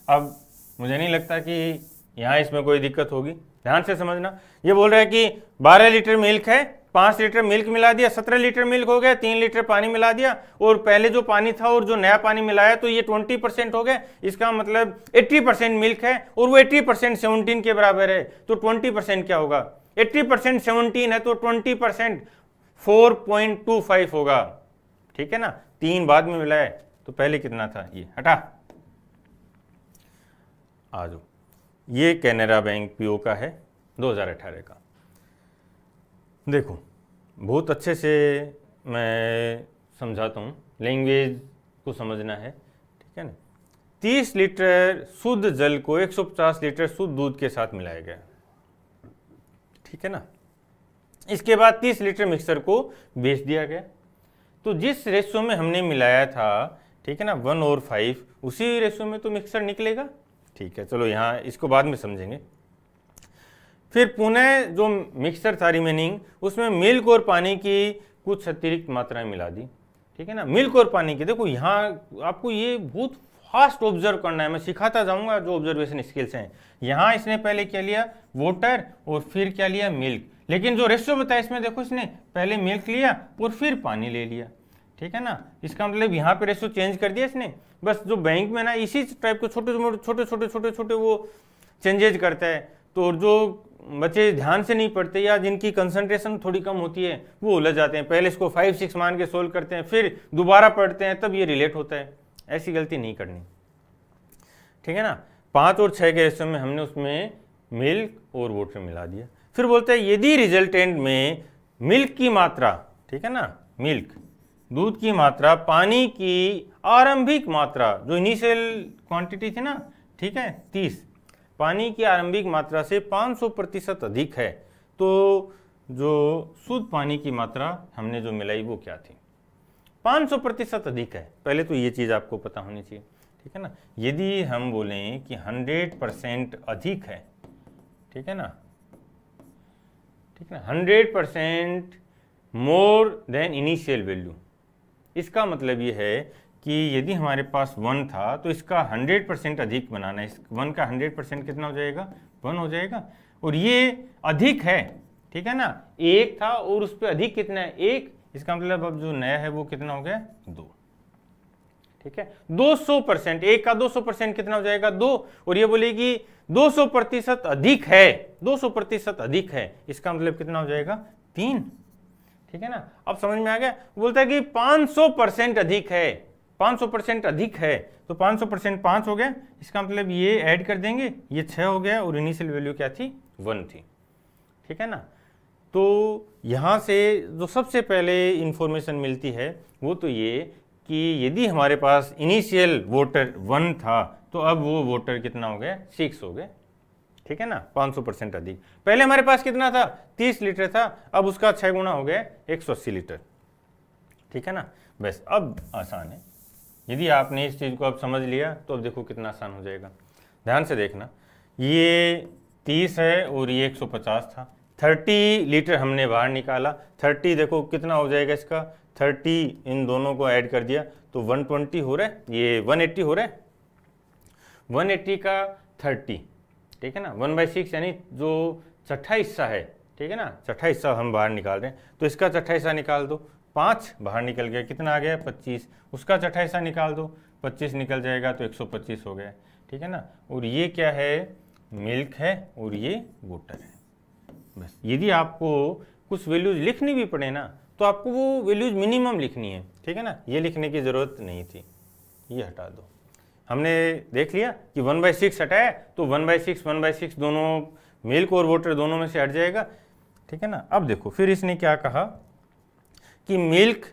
अब मुझे नहीं लगता कि यहां इसमें कोई दिक्कत होगी, ध्यान से समझना। ये बोल रहा है कि 12 लीटर मिल्क है, 5 लीटर मिल्क मिला दिया, 17 लीटर मिल्क हो गया, 3 लीटर पानी मिला दिया, और पहले जो पानी था और जो नया पानी मिलाया तो ये 20% हो गया, इसका मतलब 80% मिल्क है और वो 80% 17 के बराबर है, तो 20% क्या होगा, 80% 17 है तो 20% 4.25 होगा, ठीक है ना। 3 बाद में मिला है तो पहले कितना था, ये हटा, आ जाओ। ये कैनरा बैंक पीओ का है 2018 का। देखो बहुत अच्छे से मैं समझाता हूँ, लैंग्वेज को समझना है, ठीक है ना। 30 लीटर शुद्ध जल को 150 लीटर शुद्ध दूध के साथ मिलाया गया, ठीक है ना। इसके बाद 30 लीटर मिक्सर को बेच दिया गया, तो जिस रेशो में हमने मिलाया था, ठीक है ना, 1 और 5, उसी रेशो में तो मिक्सर निकलेगा, ठीक है। चलो यहाँ इसको बाद में समझेंगे। फिर पुनः जो मिक्सर था रिमेनिंग, उसमें मिल्क और पानी की कुछ अतिरिक्त मात्राएं मिला दी, ठीक है ना। मिल्क और पानी की, देखो यहाँ आपको ये बहुत फास्ट ऑब्जर्व करना है, मैं सिखाता जाऊंगा जो ऑब्जर्वेशन स्किल्स हैं। यहाँ इसने पहले क्या लिया, वाटर, और फिर क्या लिया, मिल्क, लेकिन जो रेशियो बताया इसमें देखो इसने पहले मिल्क लिया और फिर पानी ले लिया, ठीक है ना। इसका मतलब यहाँ पे रेशियो चेंज कर दिया इसने। बस जो बैंक में ना इसी टाइप के छोटे छोटे वो चेंजेज करता है, तो जो बच्चे ध्यान से नहीं पढ़ते या जिनकी कंसंट्रेशन थोड़ी कम होती है वो उलझ जाते हैं, पहले इसको 5-6 मान के सोल्व करते हैं, फिर दोबारा पढ़ते हैं, तब ये रिलेट होता है। ऐसी गलती नहीं करनी, ठीक है ना। 5 और 6 के रेशियो में हमने उसमें मिल्क और वाटर मिला दिया। फिर बोलते हैं यदि रिजल्टेंट में मिल्क की मात्रा, ठीक है ना, मिल्क दूध की मात्रा पानी की आरंभिक मात्रा, जो इनिशियल क्वांटिटी थी ना, ठीक है 30, पानी की आरंभिक मात्रा से 500% अधिक है, तो जो शुद्ध पानी की मात्रा हमने जो मिलाई वो क्या थी, 500% अधिक है। पहले तो ये चीज़ आपको पता होनी चाहिए, ठीक है ना। यदि हम बोलें कि 100% अधिक है, ठीक है ना, ठीक है ना, 100% मोर देन इनिशियल वैल्यू, इसका मतलब ये है कि यदि हमारे पास 1 था तो इसका 100% अधिक बनाना है। इस 1 का 100% कितना हो जाएगा, 1 हो जाएगा, और ये अधिक है, ठीक है ना। 1 था और उस पर अधिक कितना है, 1, इसका मतलब अब जो नया है वो कितना हो गया, 2, ठीक है। 200%, 1 का 200% कितना हो जाएगा, 2, और ये बोलेगी 200% अधिक है, 200% अधिक है, इसका मतलब कितना हो जाएगा, 3, ठीक है ना। अब समझ में आ गया। बोलता है कि 500% अधिक है, 500% अधिक है, तो 500% 5 हो गया, इसका मतलब ये ऐड कर देंगे, ये 6 हो गया, और इनिशियल वैल्यू क्या थी, 1 थी, ठीक है ना। तो यहाँ से जो सबसे पहले इंफॉर्मेशन मिलती है वो तो ये कि यदि हमारे पास इनिशियल वाटर 1 था तो अब वो वाटर कितना हो गया, 6 हो गया, ठीक है ना, 500% अधिक। पहले हमारे पास कितना था, 30 लीटर था, अब उसका 6 गुना हो गया 180 लीटर, ठीक है ना। बस अब आसान है, यदि आपने इस चीज़ को अब समझ लिया तो अब देखो कितना आसान हो जाएगा। ध्यान से देखना, ये 30 है और ये 150 था, 30 लीटर हमने बाहर निकाला, 30 देखो कितना हो जाएगा इसका, 30 इन दोनों को ऐड कर दिया तो 120 हो रहा है, ये 180 हो रहा है, 180 का 30, ठीक है ना, 1/6 यानी जो चौथा हिस्सा है, ठीक है ना, चौथा हिस्सा हम बाहर निकाल रहे हैं, तो इसका चौथा हिस्सा निकाल दो, 5 बाहर निकल गया, कितना आ गया, 25, उसका चौथा हिस्सा निकाल दो, 25 निकल जाएगा तो 125 हो गया, ठीक है ना। और ये क्या है, मिल्क है और ये वाटर है। बस यदि आपको कुछ वैल्यूज लिखनी भी पड़े ना तो आपको वो वैल्यूज मिनिमम लिखनी है, ठीक है ना, ये लिखने की ज़रूरत नहीं थी, ये हटा दो। हमने देख लिया कि 1/6 हटाया तो 1/6 दोनों मिल्क और वाटर दोनों में से हट जाएगा, ठीक है ना। अब देखो फिर इसने क्या कहा कि मिल्क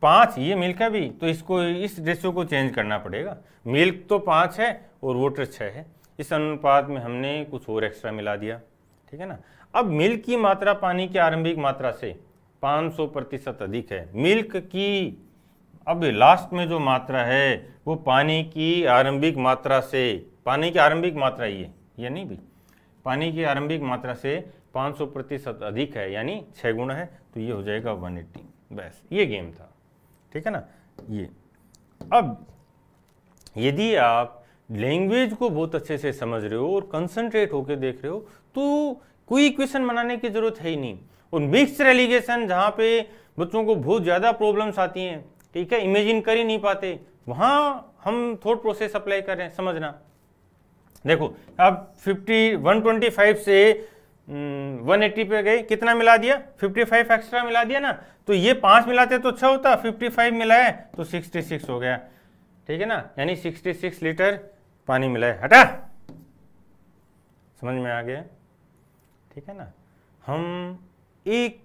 5, ये मिल्क है भी, तो इसको इस रेशियो को चेंज करना पड़ेगा। मिल्क तो 5 है और वाटर 6 है, इस अनुपात में हमने कुछ और एक्स्ट्रा मिला दिया, ठीक है ना। अब मिल्क की मात्रा पानी की आरंभिक मात्रा से 500% अधिक है। मिल्क की अब लास्ट में जो मात्रा है वो पानी की आरंभिक मात्रा से, पानी की आरंभिक मात्रा ये नहीं भी, पानी की आरंभिक मात्रा से 500% अधिक है, यानी 6 गुना है, तो ये हो जाएगा 180। बस ये गेम था, ठीक है ना। ये अब यदि आप लैंग्वेज को बहुत अच्छे से समझ रहे हो और कंसंट्रेट होकर देख रहे हो तो कोई इक्वेशन बनाने की जरूरत है ही नहीं। और मिक्स्ड एलिगेशन जहाँ पे बच्चों को बहुत ज़्यादा प्रॉब्लम्स आती हैं, ठीक है, इमेजिन कर ही नहीं पाते, वहाँ हम थॉट प्रोसेस अप्लाई कर रहे हैं, समझना। देखो अब 125 से 180 पे गए, कितना मिला दिया, 55 एक्स्ट्रा मिला दिया ना, तो ये 5 मिलाते तो 6 होता, 55 मिलाया तो 66 हो गया, ठीक है ना, यानी 66 लीटर पानी मिला है। हटा, समझ में आ गया, ठीक है ना। हम एक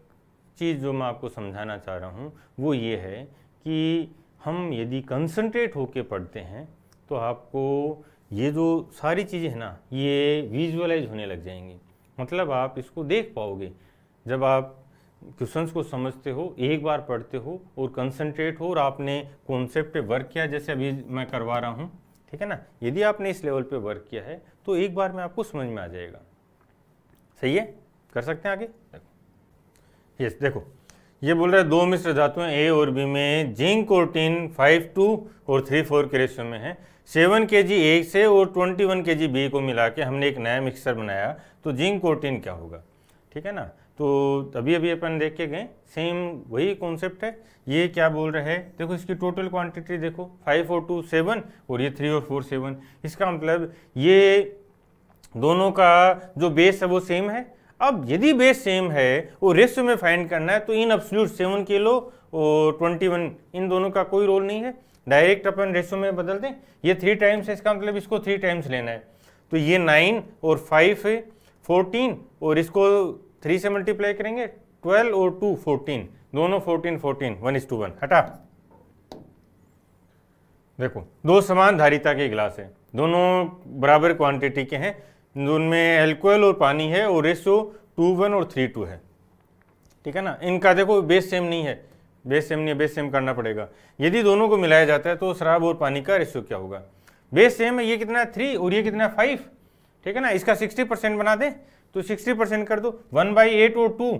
चीज़ जो मैं आपको समझाना चाह रहा हूँ वो ये है कि हम यदि कंसंट्रेट होके पढ़ते हैं तो आपको ये जो सारी चीज़ें हैं ना ये विजुअलाइज होने लग जाएंगी, मतलब आप इसको देख पाओगे। जब आप क्वेश्चंस को समझते हो, एक बार पढ़ते हो और कंसंट्रेट हो और आपने कॉन्सेप्ट पे वर्क किया, जैसे अभी मैं करवा रहा हूँ, ठीक है ना, यदि आपने इस लेवल पे वर्क किया है तो एक बार में आपको समझ में आ जाएगा। सही है, कर सकते हैं आगे। यस देखो, ये बोल रहा है 2 मिश्र धातुएं ए और बी में जिंक और टिन 5:2 और 3:4 के रेशियो में है। 7 kg ए से और 21 kg बी को मिला के हमने एक नया मिक्सर बनाया, तो जिंक और टिन क्या होगा, ठीक है ना। तो अभी अभी अपन देख के गए, सेम वही कॉन्सेप्ट है। ये क्या बोल रहे हैं, देखो इसकी टोटल क्वांटिटी देखो 5 और 2 7 और ये 3 और 4 7। इसका मतलब ये दोनों का जो बेस है वो सेम है। अब यदि बेस सेम है और रेशियो में फाइंड करना है तो इन एब्सोल्यूट 7 किलो और 21 इन दोनों का कोई रोल नहीं है, डायरेक्ट अपन रेशियो में बदल दें। ये 3 टाइम्स है, इसका मतलब इसको 3 टाइम्स लेना है। तो ये 9 और 5 है 14 और इसको 3 से मल्टीप्लाई करेंगे 12 और 2 14, दोनों 14 14 1:1 हटा। देखो 2 समान धारिता के गिलास है, दोनों बराबर क्वांटिटी के हैं, उनमें अल्कोहल और पानी है और रेशियो 2:1 और 3:2 है, ठीक है ना। इनका देखो बेस सेम नहीं है, बेस सेम नहीं है, बेस सेम करना पड़ेगा। यदि दोनों को मिलाया जाता है तो शराब और पानी का रेशियो क्या होगा, बेस सेम है, ये कितना है 3 और ये कितना है 5, ठीक है ना। इसका 60% बना दें तो 60% कर दो, 1/8 और 2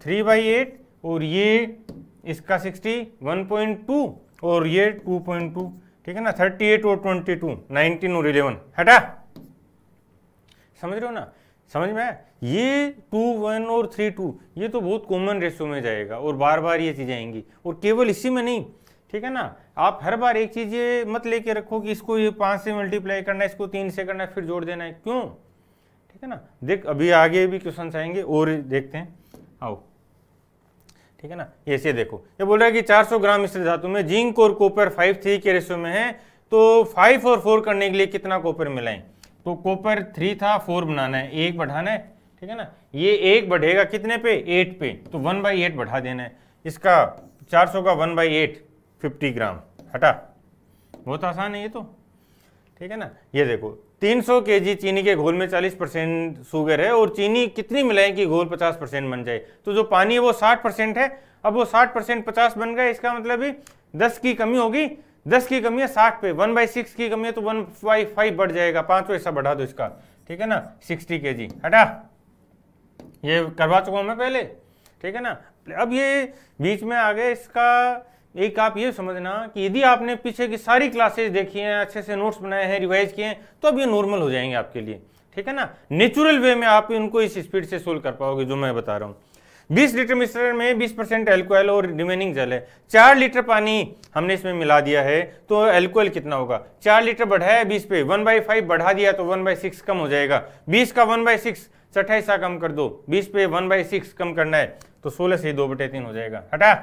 3/8 और ये इसका 60 1.2 और ये 2.2, ठीक है ना। 38 और 22 19 और 11 हटा, समझ रहे हो ना, समझ में आया। ये 2 1 और 3 2 ये तो बहुत कॉमन रेशियो में जाएगा और बार बार ये चीज़ें आएंगी, और केवल इसी में नहीं, ठीक है ना। आप हर बार एक चीज़ ये मत लेके रखो कि इसको ये 5 से मल्टीप्लाई करना है, इसको 3 से करना है, फिर जोड़ देना है, क्यों, ठीक है ना। देख अभी आगे भी क्वेश्चन आएंगे और देखते हैं, आओ, ठीक है ना। ऐसे देखो ये बोल रहा है कि 400 ग्राम मिश्र धातु में जिंक और कॉपर 5:3 के रेशियो में है, तो 5 और 4 करने के लिए कितना कॉपर मिलाएं। तो कॉपर 3 था, 4 बनाना है, 1 बढ़ाना है, ठीक है ना। ये 1 बढ़ेगा कितने पे, 8 पे, तो 1/8 बढ़ा देना है। इसका 400 का 1/8 50 ग्राम हटा, बहुत आसान है ये तो, ठीक है ना। ये देखो 300 kg चीनी के घोल में 40% शुगर है और चीनी कितनी मिलाएं कि घोल 50% बन जाए, तो जो पानी है वो 60% है। अब वो 60% 50 बन गया, इसका मतलब भी 10 की कमी होगी, 10 की कमी है 60 पे, 1/6 की कमी है तो 1/5 बढ़ जाएगा, 5 ऐसा बढ़ा दो इसका, ठीक है ना। 60 kg हटा, ये करवा चुका हूं मैं पहले, ठीक है ना। अब ये बीच में आ गए, इसका एक आप ये समझना कि यदि आपने पीछे की सारी क्लासेस देखी हैं, अच्छे से नोट्स बनाए हैं, रिवाइज किए हैं, तो अब ये नॉर्मल हो जाएंगे आपके लिए, ठीक है ना। नेचुरल वे में आप इनको इस स्पीड से सोल्व कर पाओगे जो मैं बता रहा हूँ। 20 लीटर मिश्रण में 20% अल्कोहल और रिमेनिंग जल है, 4 लीटर पानी हमने इसमें मिला दिया है, तो अल्कोहल कितना होगा, 4 लीटर बढ़ाया 20 पे, 1/5 बढ़ा दिया तो 1/6 कम हो जाएगा। 20 का 1/6 28 कम कर दो, 20 पे 1/6 कम करना है तो 16 से 2/3 हो जाएगा हटा।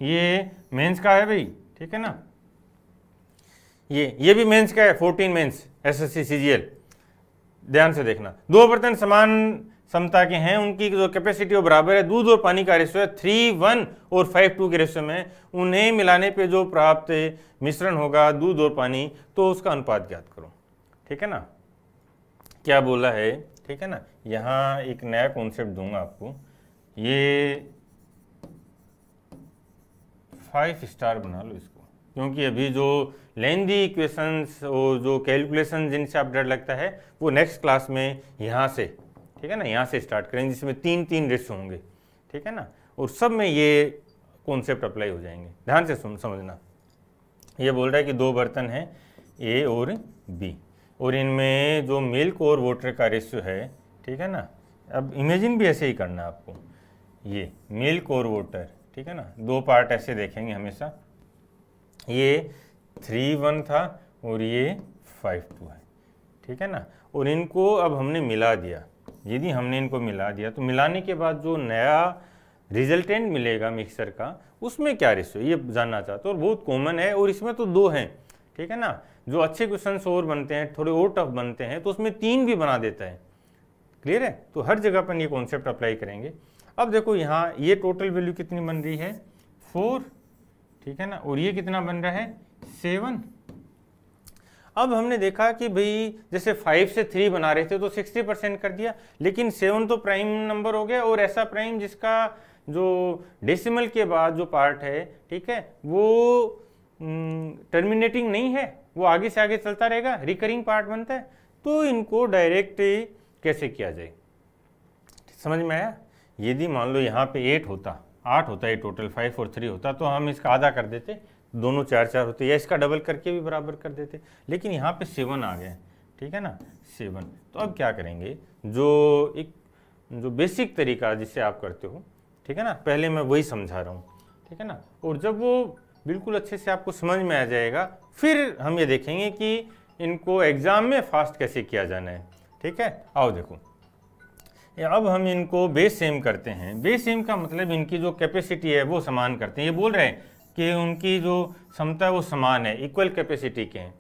ये मेंस का है भाई, ठीक है ना। ये भी मेंस का है, 14 मेंस SSC CGL, ध्यान से देखना। 2 बर्तन समान समता के हैं, उनकी जो कैपेसिटी वो बराबर है, दूध और पानी का रेशियो है 3:1 और 5:2 के रेशियो में, उन्हें मिलाने पे जो प्राप्त मिश्रण होगा दूध और पानी, तो उसका अनुपात ज्ञात करो, ठीक है ना। क्या बोला है, ठीक है ना। यहाँ एक नया कॉन्सेप्ट दूंगा आपको, ये 5 स्टार बना लो इसको, क्योंकि अभी जो लेंदी इक्वेशंस और जो कैलकुलेशन जिनसे आप डर लगता है वो नेक्स्ट क्लास में यहाँ से, ठीक है ना, यहाँ से स्टार्ट करेंगे, जिसमें 3 रेशियो होंगे, ठीक है ना, और सब में ये कॉन्सेप्ट अप्लाई हो जाएंगे। ध्यान से समझना। ये बोल रहा है कि 2 बर्तन हैं A और B, और इनमें जो मिल्क और वाटर का रेशियो है, ठीक है ना। अब इमेजिन भी ऐसे ही करना है आपको, ये मिल्क और वाटर, ठीक है ना, 2 पार्ट ऐसे देखेंगे हमेशा, ये 3:1 था और ये 5:2 है, ठीक है ना। और इनको अब हमने मिला दिया, यदि हमने इनको मिला दिया तो मिलाने के बाद जो नया रिजल्टेंट मिलेगा मिक्सर का, उसमें क्या रेशियो, ये जानना चाहते हो, और बहुत कॉमन है, और इसमें तो 2 हैं, ठीक है ना। जो अच्छे क्वेश्चन और बनते हैं, थोड़े और टफ बनते हैं, तो उसमें 3 भी बना देता है, क्लियर है। तो हर जगह पर ये कॉन्सेप्ट अप्लाई करेंगे। अब देखो यहाँ ये टोटल वैल्यू कितनी बन रही है 4, ठीक है ना, और ये कितना बन रहा है 7। अब हमने देखा कि भाई जैसे 5 से 3 बना रहे थे तो 60% कर दिया, लेकिन 7 तो प्राइम नंबर हो गया, और ऐसा प्राइम जिसका जो डेसिमल के बाद जो पार्ट है, ठीक है, वो टर्मिनेटिंग नहीं है, वो आगे से आगे चलता रहेगा, रिकरिंग पार्ट बनता है। तो इनको डायरेक्ट कैसे किया जाए, समझ में आया। यदि मान लो यहाँ पे 8 होता 8 होता है टोटल, 5 और 3 होता, तो हम इसका आधा कर देते, दोनों 4 4 होते, या इसका डबल करके भी बराबर कर देते, लेकिन यहाँ पे 7 आ गए, ठीक है ना, 7। तो अब क्या करेंगे, जो बेसिक तरीका जिससे आप करते हो, ठीक है ना, पहले मैं वही समझा रहा हूँ, ठीक है ना, और जब वो बिल्कुल अच्छे से आपको समझ में आ जाएगा, फिर हम ये देखेंगे कि इनको एग्ज़ाम में फास्ट कैसे किया जाना है, ठीक है। आओ देखो, अब हम इनको बेस सेम करते हैं। बेस सेम का मतलब इनकी जो कैपेसिटी है वो समान करते हैं। ये बोल रहे हैं कि उनकी जो क्षमता है वो समान है, इक्वल कैपेसिटी के हैं,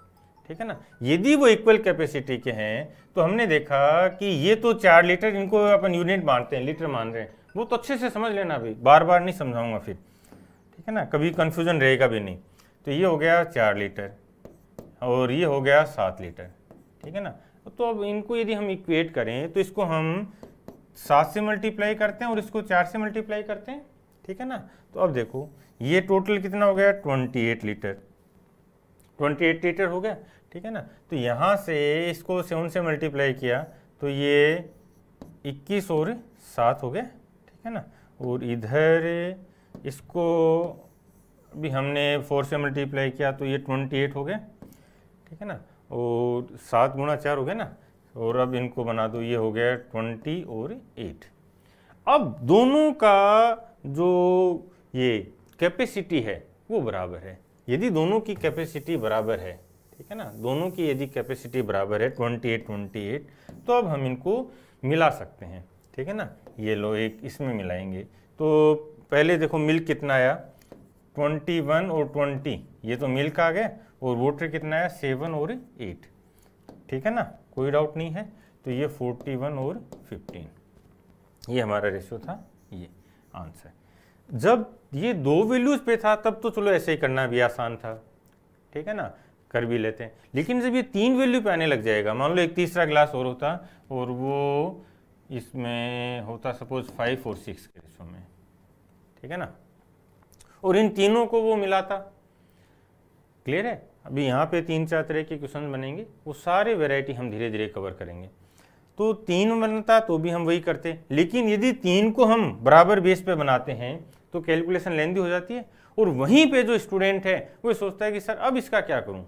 ठीक है ना। यदि वो इक्वल कैपेसिटी के हैं तो हमने देखा कि ये तो 4 लीटर, इनको अपन यूनिट मानते हैं, लीटर मान रहे हैं, वो तो अच्छे से समझ लेना भाई, बार बार नहीं समझाऊंगा फिर, ठीक है ना, कभी कन्फ्यूजन रहेगा भी नहीं। तो ये हो गया 4 लीटर और ये हो गया 7 लीटर, ठीक है ना। तो अब इनको यदि हम इक्वेट करें तो इसको हम 7 से मल्टीप्लाई करते हैं और इसको 4 से मल्टीप्लाई करते हैं, ठीक है ना। तो अब देखो ये टोटल कितना हो गया, 28 लीटर, 28 लीटर हो गया, ठीक है ना। तो यहाँ से इसको 7 से मल्टीप्लाई किया तो ये 21 और 7 हो गया, ठीक है ना। और इधर इसको भी हमने 4 से मल्टीप्लाई किया तो ये 28 हो गया, ठीक है ना, और 7 गुणा 4 हो गया ना। और अब इनको बना दो, ये हो गया 20 और 8। अब दोनों का जो ये कैपेसिटी है वो बराबर है। यदि दोनों की कैपेसिटी बराबर है, ठीक है ना, दोनों की यदि कैपेसिटी बराबर है 28, तो अब हम इनको मिला सकते हैं, ठीक है ना। ये लो एक इसमें मिलाएंगे तो पहले देखो मिल्क कितना आया, 21 और 20, ये तो मिल्क आ गया, और वाटर कितना आया, 7 और 8, ठीक है ना, कोई डाउट नहीं है। तो ये 41 और 15, ये हमारा रेशियो था, ये आंसर। जब ये 2 वैल्यूज पे था तब तो चलो ऐसे ही करना भी आसान था, ठीक है ना, कर भी लेते हैं। लेकिन जब ये 3 वैल्यू पे आने लग जाएगा, मान लो एक तीसरा ग्लास और होता और वो इसमें होता सपोज 5 और 6 के रेशियो में, ठीक है ना, और इन तीनों को वो मिलाता, क्लियर है। अभी यहाँ पे 3-4 तरह के क्वेश्चन बनेंगे, वो सारे वैरायटी हम धीरे धीरे कवर करेंगे। तो 3 बनता तो भी हम वही करते, लेकिन यदि 3 को हम बराबर बेस पे बनाते हैं तो कैलकुलेशन लेंदी हो जाती है, और वहीं पे जो स्टूडेंट है वो सोचता है कि सर अब इसका क्या करूं,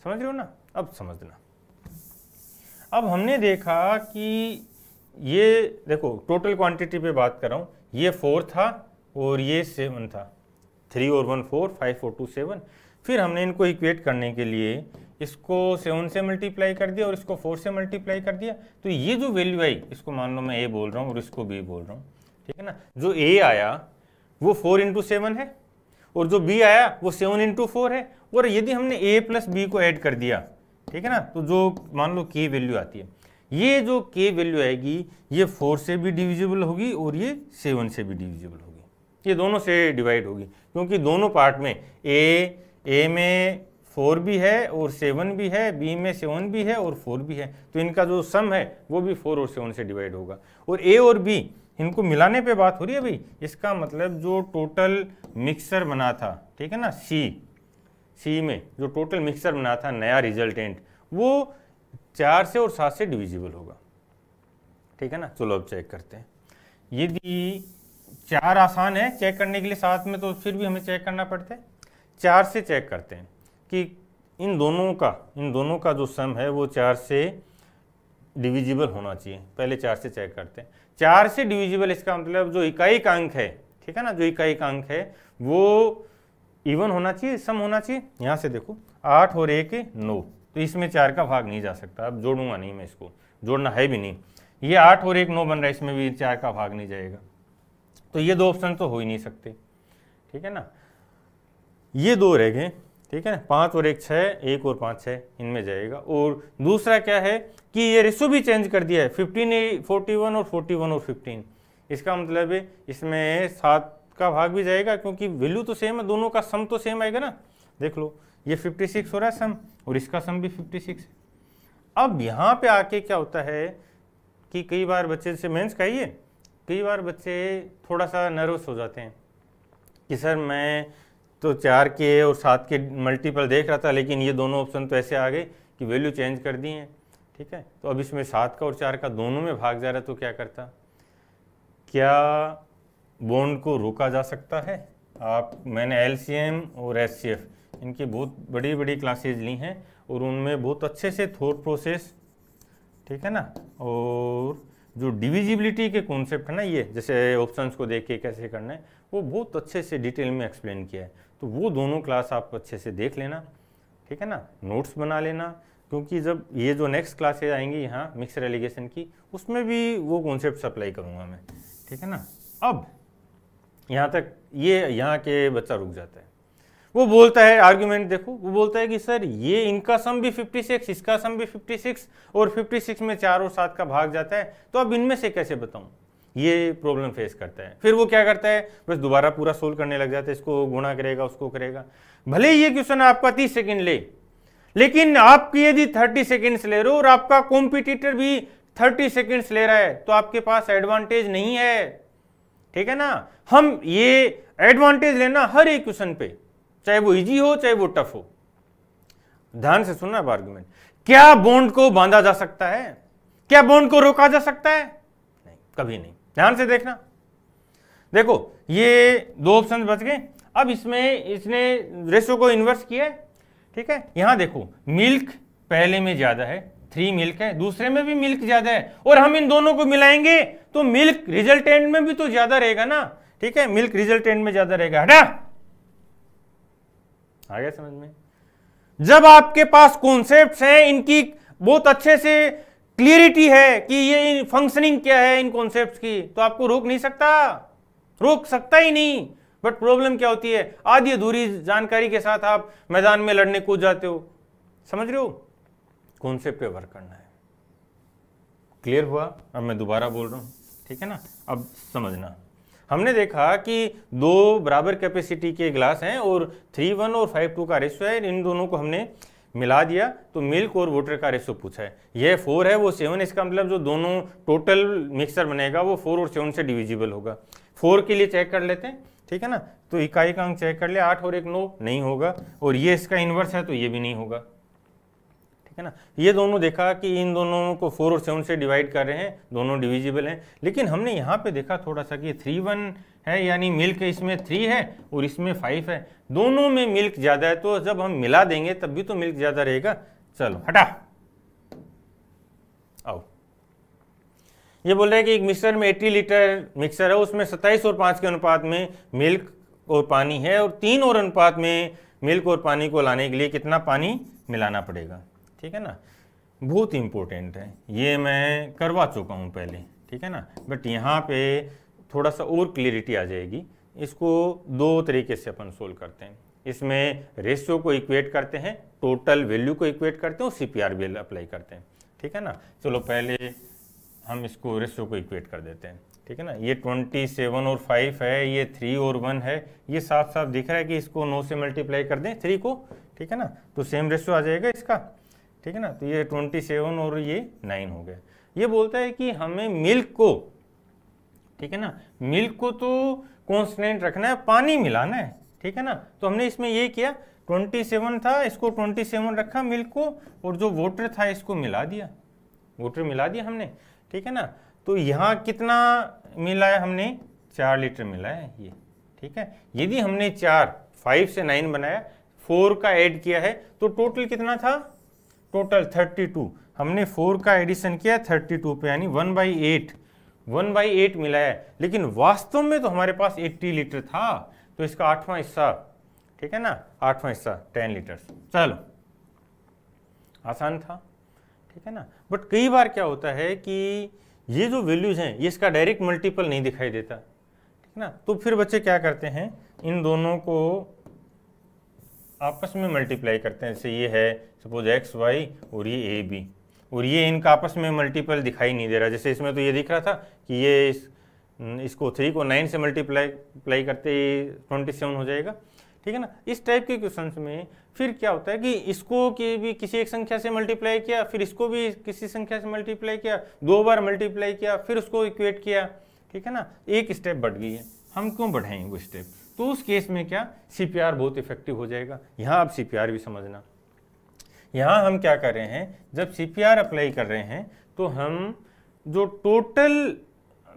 समझ रहे हो ना। अब समझना, अब हमने देखा कि ये देखो टोटल क्वांटिटी पे बात कर रहा हूं, ये 4 था और ये 7 था, 3 और 1 4, 5 और 2 7। फिर हमने इनको इक्वेट करने के लिए इसको 7 से मल्टीप्लाई कर दिया और इसको 4 से मल्टीप्लाई कर दिया, तो ये जो वैल्यू आई, इसको मान लो मैं ए बोल रहा हूँ और इसको बी बोल रहा हूँ, ठीक है ना। जो ए आया वो 4 × 7 है, और जो बी आया वो 7 × 4 है, और यदि हमने ए प्लस बी को ऐड कर दिया, ठीक है ना, तो जो मान लो के वैल्यू आती है, ये जो के वैल्यू आएगी ये 4 से भी डिविजिबल होगी और ये 7 से भी डिविजिबल होगी, ये दोनों से डिवाइड होगी, क्योंकि दोनों पार्ट में ए में 4 भी है और 7 भी है, बी में 7 भी है और 4 भी है, तो इनका जो सम है वो भी 4 और 7 से डिवाइड होगा। और ए और बी इनको मिलाने पे बात हो रही है भाई, इसका मतलब जो टोटल मिक्सर बना था, ठीक है ना, सी में जो टोटल मिक्सर बना था नया रिजल्टेंट, वो 4 से और 7 से डिविजिबल होगा, ठीक है ना। चलो अब चेक करते हैं। यदि 4 आसान है चेक करने के लिए, 7 में तो फिर भी हमें चेक करना पड़ता है। 4 से चेक करते हैं कि इन दोनों का जो सम है वो 4 से डिविजिबल होना चाहिए। पहले 4 से चेक करते हैं। 4 से डिविजिबल इसका मतलब जो इकाई अंक है, ठीक है ना, जो इकाई अंक है वो इवन होना चाहिए, सम होना चाहिए। यहाँ से देखो 8 और 1 9, तो इसमें 4 का भाग नहीं जा सकता, अब जोड़ूंगा नहीं मैं, इसको जोड़ना है भी नहीं। ये 8 और 1 9 बन रहा है, इसमें भी 4 का भाग नहीं जाएगा, तो ये 2 ऑप्शन तो हो ही नहीं सकते, ठीक है ना। ये 2 रह गए, ठीक है ना, 5 और 1 6, 1 और 5 6 इनमें जाएगा। और दूसरा क्या है कि ये रेशो भी चेंज कर दिया है, 15 41 और 41 और 15, इसका मतलब है इसमें 7 का भाग भी जाएगा, क्योंकि वैल्यू तो सेम है, दोनों का सम तो सेम आएगा ना। देख लो ये 56 हो रहा है सम, और इसका सम भी 56 है। अब यहाँ पे आके क्या होता है कि कई बार बच्चे से मेंस कहिए, कई बार बच्चे थोड़ा सा नर्वस हो जाते हैं कि सर मैं तो 4 के और 7 के मल्टीपल देख रहा था, लेकिन ये दोनों ऑप्शन तो ऐसे आ गए कि वैल्यू चेंज कर दी है, ठीक है। तो अब इसमें 7 का और 4 का दोनों में भाग जा रहा है, तो क्या करता, क्या बॉन्ड को रोका जा सकता है। मैंने एलसीएम और एचसीएफ इनकी बहुत बड़ी बड़ी क्लासेज ली हैं और उनमें बहुत अच्छे से थॉट प्रोसेस, ठीक है ना, और जो डिविजिबिलिटी के कॉन्सेप्ट है ना, ये जैसे ऑप्शंस को देख के कैसे करना है, वो बहुत अच्छे से डिटेल में एक्सप्लेन किया है। तो वो दोनों क्लास आप अच्छे से देख लेना, ठीक है ना, नोट्स बना लेना, क्योंकि जब ये जो नेक्स्ट क्लासेज आएंगी यहाँ मिक्सर एलिगेशन की, उसमें भी वो कॉन्सेप्ट अप्लाई करूँगा मैं, ठीक है ना। अब यहाँ तक यहाँ के बच्चा रुक जाता है, वो बोलता है आर्ग्यूमेंट देखो, वो बोलता है कि सर ये इनका सम भी 56, इसका सम भी 56 और 56 में 4 और 7 का भाग जाता है, तो अब इनमें से कैसे बताऊं, ये प्रॉब्लम फेस करता है। फिर वो क्या करता है, बस दोबारा पूरा सोल्व करने लग जाता है, इसको गुणा करेगा, उसको करेगा। भले ही ये क्वेश्चन आपका 30 सेकेंड ले, लेकिन आपकी यदि 30 सेकेंड्स ले रहे हो और आपका कॉम्पिटिटर भी 30 सेकेंड्स ले रहा है, तो आपके पास एडवांटेज नहीं है, ठीक है ना। हम ये एडवांटेज लेना हर एक क्वेश्चन पे, चाहे वो इजी हो चाहे वो टफ हो। ध्यान से सुनना अब आर्गुमेंट। क्या बॉन्ड को बांधा जा सकता है? क्या बॉन्ड को रोका जा सकता है? नहीं, कभी नहीं। ध्यान से देखना, देखो ये 2 ऑप्शन बच गए। अब इसमें इसने रेशो को इन्वर्स किया है, ठीक है। यहां देखो मिल्क पहले में ज्यादा है, 3 मिल्क है, दूसरे में भी मिल्क ज्यादा है, और हम इन दोनों को मिलाएंगे तो मिल्क रिजल्टेंट में भी तो ज्यादा रहेगा ना, ठीक है, मिल्क रिजल्टेंट में ज्यादा रहेगा। हटा, आ गया समझ में? जब आपके पास कॉन्सेप्ट्स हैं, इनकी बहुत अच्छे से क्लियरिटी है कि ये फंक्शनिंग क्या है इन कॉन्सेप्ट्स की, तो आपको रोक नहीं सकता, रोक सकता ही नहीं। बट प्रॉब्लम क्या होती है, आधी अधूरी जानकारी के साथ आप मैदान में लड़ने कूद जाते हो। समझ रहे हो? कॉन्सेप्ट पे वर्क करना है। क्लियर हुआ? अब मैं दोबारा बोल रहा हूं, ठीक है ना। अब समझना, हमने देखा कि 2 बराबर कैपेसिटी के ग्लास हैं और 3:1 और 5:2 का रेशो है, इन दोनों को हमने मिला दिया तो मिल्क और वाटर का रेशो पूछा है। यह 4 है, वो 7, इसका मतलब जो दोनों टोटल मिक्सर बनेगा वो 4 और 7 से डिविजिबल होगा। 4 के लिए चेक कर लेते हैं, ठीक है ना। तो इकाई का अंक चेक कर ले, 8 और 1 9 नहीं होगा, और ये इसका इन्वर्स है तो ये भी नहीं होगा, ठीक है ना। ये दोनों देखा कि इन दोनों को 4 और 7 से डिवाइड कर रहे हैं, दोनों डिविजिबल हैं। लेकिन हमने यहाँ पे देखा थोड़ा सा कि 3:1 है, यानी मिल्क इसमें 3 है और इसमें 5 है, दोनों में मिल्क ज्यादा है, तो जब हम मिला देंगे तब भी तो मिल्क ज्यादा रहेगा। चलो हटा, आओ। ये बोल रहे हैं कि एक मिक्सर में 80 लीटर मिक्सर है, उसमें 27 और 5 के अनुपात में मिल्क और पानी है, और 3 और अनुपात में मिल्क और पानी को लाने के लिए कितना पानी मिलाना पड़ेगा, ठीक है ना। बहुत इंपॉर्टेंट है, ये मैं करवा चुका हूँ पहले, ठीक है ना। बट यहाँ पे थोड़ा सा और क्लियरिटी आ जाएगी। इसको 2 तरीके से अपन सोल्व करते हैं। इसमें रेशियो को इक्वेट करते हैं, टोटल वैल्यू को इक्वेट करते हैं और सीपीआर भी अप्लाई करते हैं, ठीक है ना। चलो पहले हम इसको रेशियो को इक्वेट कर देते हैं, ठीक है ना। ये 27 और 5 है, ये 3 और 1 है, ये साफ साफ दिख रहा है कि इसको 9 से मल्टीप्लाई कर दें 3 को, ठीक है ना, तो सेम रेशियो आ जाएगा इसका, ठीक है ना। तो ये 27 और ये 9 हो गया। ये बोलता है कि हमें मिल्क को, ठीक है ना, मिल्क को तो कांस्टेंट रखना है, पानी मिलाना है, ठीक है ना। तो हमने इसमें ये किया, 27 था, इसको 27 रखा मिल्क को, और जो वाटर था इसको मिला दिया, वाटर मिला दिया हमने, ठीक है ना। तो यहाँ कितना मिला है हमने, 4 लीटर मिला है ये, ठीक है। यदि हमने 5 से 9 बनाया, 4 का ऐड किया है, तो टोटल कितना था, टोटल 32। हमने 4 का एडिशन किया 32 पे, यानी 1/8 मिला है। लेकिन वास्तव में तो हमारे पास 80 लीटर था, तो इसका 8वां हिस्सा, ठीक है ना, 8वां हिस्सा 10 लीटर। चलो आसान था, ठीक है ना। बट कई बार क्या होता है कि ये जो वैल्यूज हैं ये इसका डायरेक्ट मल्टीपल नहीं दिखाई देता, ठीक है ना। तो फिर बच्चे क्या करते हैं, इन दोनों को आपस में मल्टीप्लाई करते हैं। जैसे ये है सपोज XY और ये AB, और ये इनका आपस में मल्टीपल दिखाई नहीं दे रहा। जैसे इसमें तो ये दिख रहा था कि ये इसको 3 को 9 से मल्टीप्लाई करते ही 27 हो जाएगा, ठीक है ना। इस टाइप के क्वेश्चंस में फिर क्या होता है कि इसको भी किसी एक संख्या से मल्टीप्लाई किया, फिर इसको भी किसी संख्या से मल्टीप्लाई किया, 2 बार मल्टीप्लाई किया, फिर उसको इक्वेट किया, ठीक है ना। एक स्टेप बढ़ गई है, हम क्यों बढ़ाएंगे वो स्टेप। तो उस केस में क्या, सीपीआर बहुत इफेक्टिव हो जाएगा। यहाँ आप सीपीआर भी समझना, यहाँ हम क्या कर रहे हैं, जब सीपीआर अप्लाई कर रहे हैं तो हम जो टोटल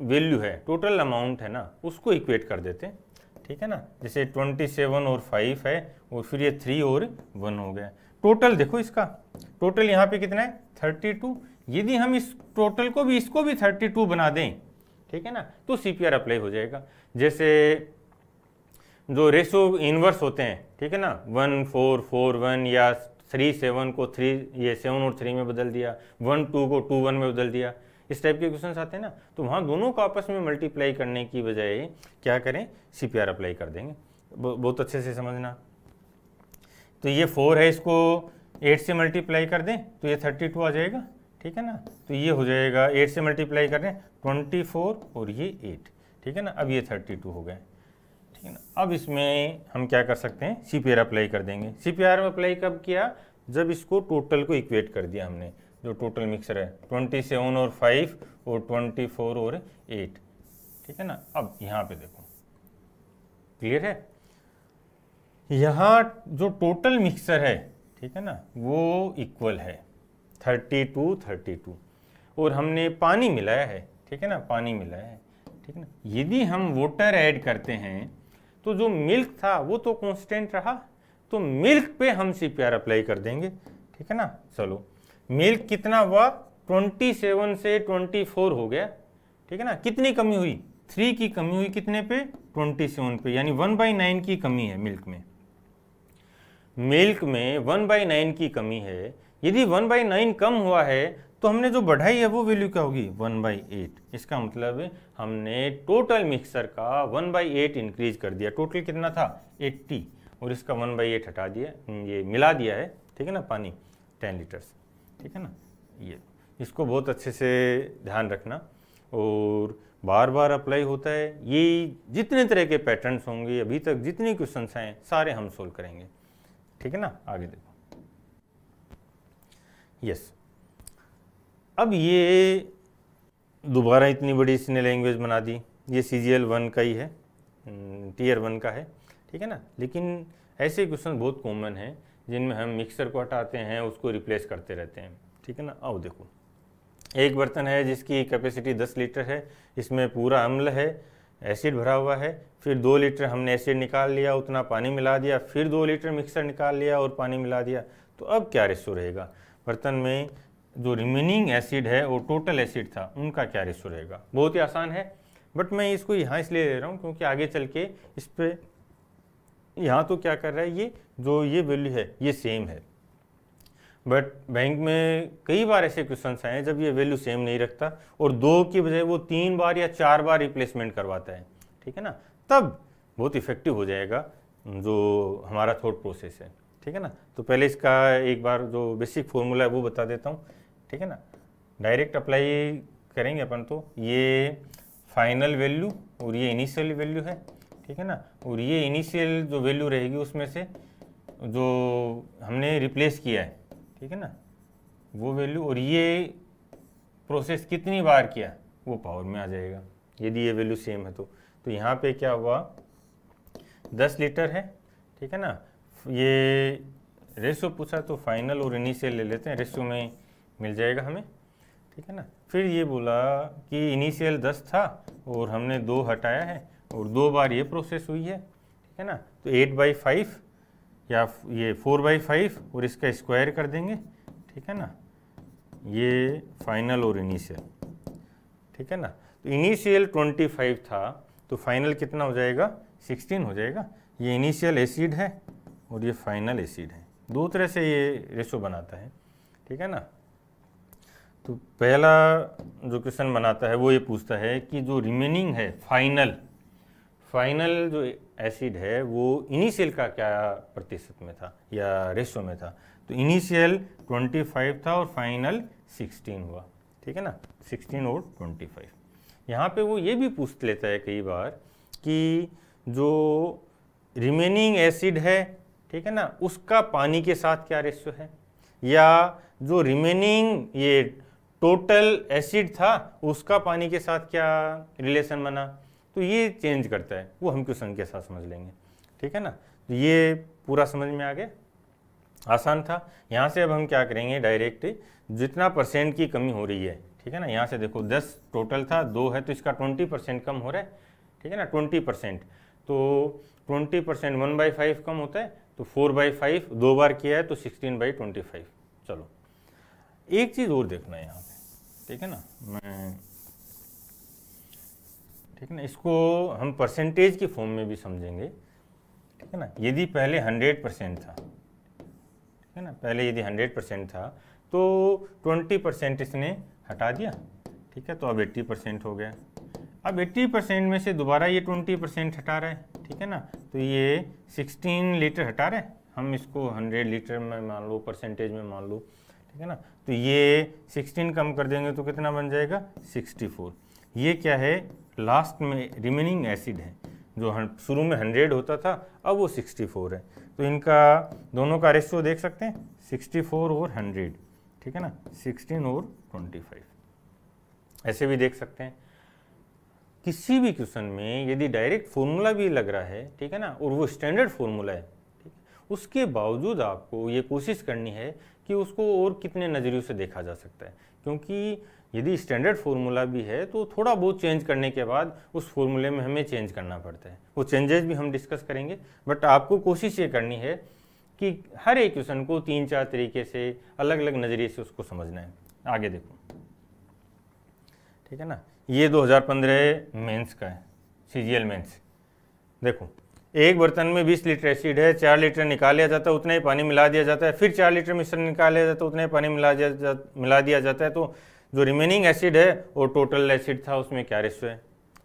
वैल्यू है, टोटल अमाउंट है ना, उसको इक्वेट कर देते हैं, ठीक है ना। जैसे 27 और 5 है और फिर ये 3 और 1 हो गया। टोटल देखो इसका, टोटल यहाँ पे कितना है 32। यदि हम इस टोटल को भी इसको भी 32 बना दें, ठीक है ना, तो CPR अप्लाई हो जाएगा। जैसे जो रेशो इनवर्स होते हैं, ठीक है ना, 1 4 4 1 या 3 7 को 3 ये 7 और 3 में बदल दिया, 1 2 को 2 1 में बदल दिया, इस टाइप के क्वेश्चन आते हैं ना, तो वहाँ दोनों को आपस में मल्टीप्लाई करने की बजाय क्या करें, CPR अप्लाई कर देंगे। बहुत अच्छे से समझना। तो ये 4 है, इसको 8 से मल्टीप्लाई कर दें तो ये 32 आ जाएगा, ठीक है ना। तो ये हो जाएगा 8 से मल्टीप्लाई कर दें 24 और ये 8, ठीक है ना। अब ये 32 हो गए, ठीक है ना। अब इसमें हम क्या कर सकते हैं, CPR अप्लाई कर देंगे। CPR अप्लाई कब किया, जब इसको टोटल को इक्वेट कर दिया हमने, जो टोटल मिक्सर है 27 और 5 और 24 और 8, ठीक है ना। अब यहाँ पे देखो, क्लियर है, यहाँ जो टोटल मिक्सर है, ठीक है ना, वो इक्वल है 32 और हमने पानी मिलाया है, ठीक है ना, पानी मिलाया है, ठीक है ना। यदि हम वाटर ऐड करते हैं तो जो मिल्क था वो तो कांस्टेंट रहा, तो मिल्क पे हम CPR अप्लाई कर देंगे, ठीक है ना। चलो मिल्क कितना हुआ, 27 से 24 हो गया, ठीक है ना। कितनी कमी हुई, 3 की कमी हुई, कितने पे, 27 पे, यानी 1/9 की कमी है मिल्क में। मिल्क में 1/9 की कमी है। यदि 1/9 कम हुआ है तो हमने जो बढ़ाई है वो वैल्यू क्या होगी, 1/8। इसका मतलब हमने टोटल मिक्सर का 1/8 इंक्रीज कर दिया। टोटल कितना था 80 और इसका 1/8 हटा दिया, ये मिला दिया है, ठीक है ना, पानी 10 लीटर्स, ठीक है ना। ये इसको बहुत अच्छे से ध्यान रखना और बार बार अप्लाई होता है। ये जितने तरह के पैटर्न्स होंगे अभी तक, जितने क्वेश्चंस हैं सारे हम सोल्व करेंगे, ठीक है ना। आगे देखो, यस। अब ये दोबारा इतनी बड़ी इसने लैंग्वेज बना दी, ये CGL 1 का ही है, Tier 1 का है, ठीक है ना। लेकिन ऐसे क्वेश्चन बहुत कॉमन हैं जिनमें हम मिक्सर को हटाते हैं, उसको रिप्लेस करते रहते हैं, ठीक है ना। आओ देखो, एक बर्तन है जिसकी कैपेसिटी 10 लीटर है, इसमें पूरा अम्ल है, एसिड भरा हुआ है, फिर 2 लीटर हमने एसिड निकाल लिया, उतना पानी मिला दिया, फिर 2 लीटर मिक्सर निकाल लिया और पानी मिला दिया, तो अब क्या रेशो रहेगा, बर्तन में जो रिमेनिंग एसिड है और टोटल एसिड था उनका क्या रेशो रहेगा। बहुत ही आसान है, बट मैं इसको यहाँ इसलिए ले रहा हूँ क्योंकि आगे चल के इस पर यहाँ तो क्या कर रहा है, ये जो ये वैल्यू है ये सेम है, बट बैंक में कई बार ऐसे क्वेश्चंस आए हैं जब ये वैल्यू सेम नहीं रखता और 2 की बजाय वो 3 बार या 4 बार रिप्लेसमेंट करवाता है, ठीक है ना। तब बहुत इफेक्टिव हो जाएगा जो हमारा थॉट प्रोसेस है, ठीक है ना। तो पहले इसका एक बार जो बेसिक फॉर्मूला है वो बता देता हूँ, ठीक है ना। डायरेक्ट अप्लाई करेंगे अपन, तो ये फाइनल वैल्यू और ये इनिशियल वैल्यू है, ठीक है ना। और ये इनिशियल जो वैल्यू रहेगी उसमें से जो हमने रिप्लेस किया है, ठीक है ना, वो वैल्यू, और ये प्रोसेस कितनी बार किया वो पावर में आ जाएगा यदि ये वैल्यू सेम है तो यहाँ पे क्या हुआ, 10 लीटर है, ठीक है ना। ये रेशो पूछा तो फाइनल और इनिशियल ले लेते हैं, रेशो में मिल जाएगा हमें, ठीक है ना। फिर ये बोला कि इनिशियल 10 था और हमने 2 हटाया है और 2 बार ये प्रोसेस हुई है, ठीक है ना। तो 8/5 या ये 4/5 और इसका स्क्वायर कर देंगे, ठीक है ना। ये फाइनल और इनिशियल, ठीक है ना। तो इनिशियल 25 था तो फाइनल कितना हो जाएगा, 16 हो जाएगा। ये इनिशियल एसिड है और ये फाइनल एसिड है, 2 तरह से ये रेशो बनाता है, ठीक है ना। तो पहला जो क्वेश्चन बनाता है वो ये पूछता है कि जो रिमेनिंग है फाइनल जो एसिड है वो इनिशियल का क्या प्रतिशत में था या रेशो में था। तो इनिशियल 25 था और फाइनल 16 हुआ, ठीक है ना, 16 और 25। यहाँ पे वो ये भी पूछ लेता है कई बार कि जो रिमेनिंग एसिड है, ठीक है ना, उसका पानी के साथ क्या रेशो है, या जो रिमेनिंग ये टोटल एसिड था उसका पानी के साथ क्या रिलेशन बना। तो ये चेंज करता है, वो हम क्वेश्चन के साथ समझ लेंगे, ठीक है ना। तो ये पूरा समझ में आ गया, आसान था। यहाँ से अब हम क्या करेंगे, डायरेक्ट जितना % की कमी हो रही है, ठीक है ना। यहाँ से देखो 10 टोटल था, 2 है तो इसका 20% कम हो रहा है, ठीक है ना, 20%। तो 20% 1/5 कम होता है, तो 4/5 2 बार किया है तो 16/25। चलो एक चीज़ और देखना है यहाँ पे, ठीक है ना, ठीक है ना, इसको हम परसेंटेज की फॉर्म में भी समझेंगे, ठीक है ना। यदि पहले 100% था, ठीक है ना, पहले यदि 100% था तो 20% इसने हटा दिया, ठीक है, तो अब 80% हो गया। अब 80% में से दोबारा ये 20% हटा रहा है, ठीक है ना, तो ये 16 लीटर हटा रहा है। हम इसको 100 लीटर में मान लो, परसेंटेज में मान लो, ठीक है ना। तो ये 16 कम कर देंगे तो कितना बन जाएगा, 64। ये क्या है, लास्ट में रिमेनिंग एसिड है, जो शुरू में 100 होता था, अब वो 64 है। तो इनका दोनों का रेशियो देख सकते हैं, 64 और 100, ठीक है ना, 16 और 25। ऐसे भी देख सकते हैं। किसी भी क्वेश्चन में यदि डायरेक्ट फॉर्मूला भी लग रहा है, ठीक है ना, और वो स्टैंडर्ड फॉर्मूला है, ठीक है, उसके बावजूद आपको ये कोशिश करनी है कि उसको और कितने नज़रियों से देखा जा सकता है। क्योंकि यदि स्टैंडर्ड फार्मूला भी है तो थोड़ा बहुत चेंज करने के बाद उस फार्मूले में हमें चेंज करना पड़ता है। वो चेंजेस भी हम डिस्कस करेंगे, बट आपको कोशिश ये करनी है कि हर एक क्वेश्चन को 3-4 तरीके से अलग अलग नज़रिए से उसको समझना है। आगे देखो, ठीक है ना, ये 2015 मेंस का है, CGL मेंस। देखो एक बर्तन में 20 लीटर एसिड है, 4 लीटर निकाल लिया जाता है, उतना ही पानी मिला दिया जाता है, फिर 4 लीटर मिश्रण निकाल लिया जाता है, उतना ही पानी मिला दिया जाता है। तो जो रिमेनिंग एसिड है और टोटल एसिड था उसमें क्या रेशियो है,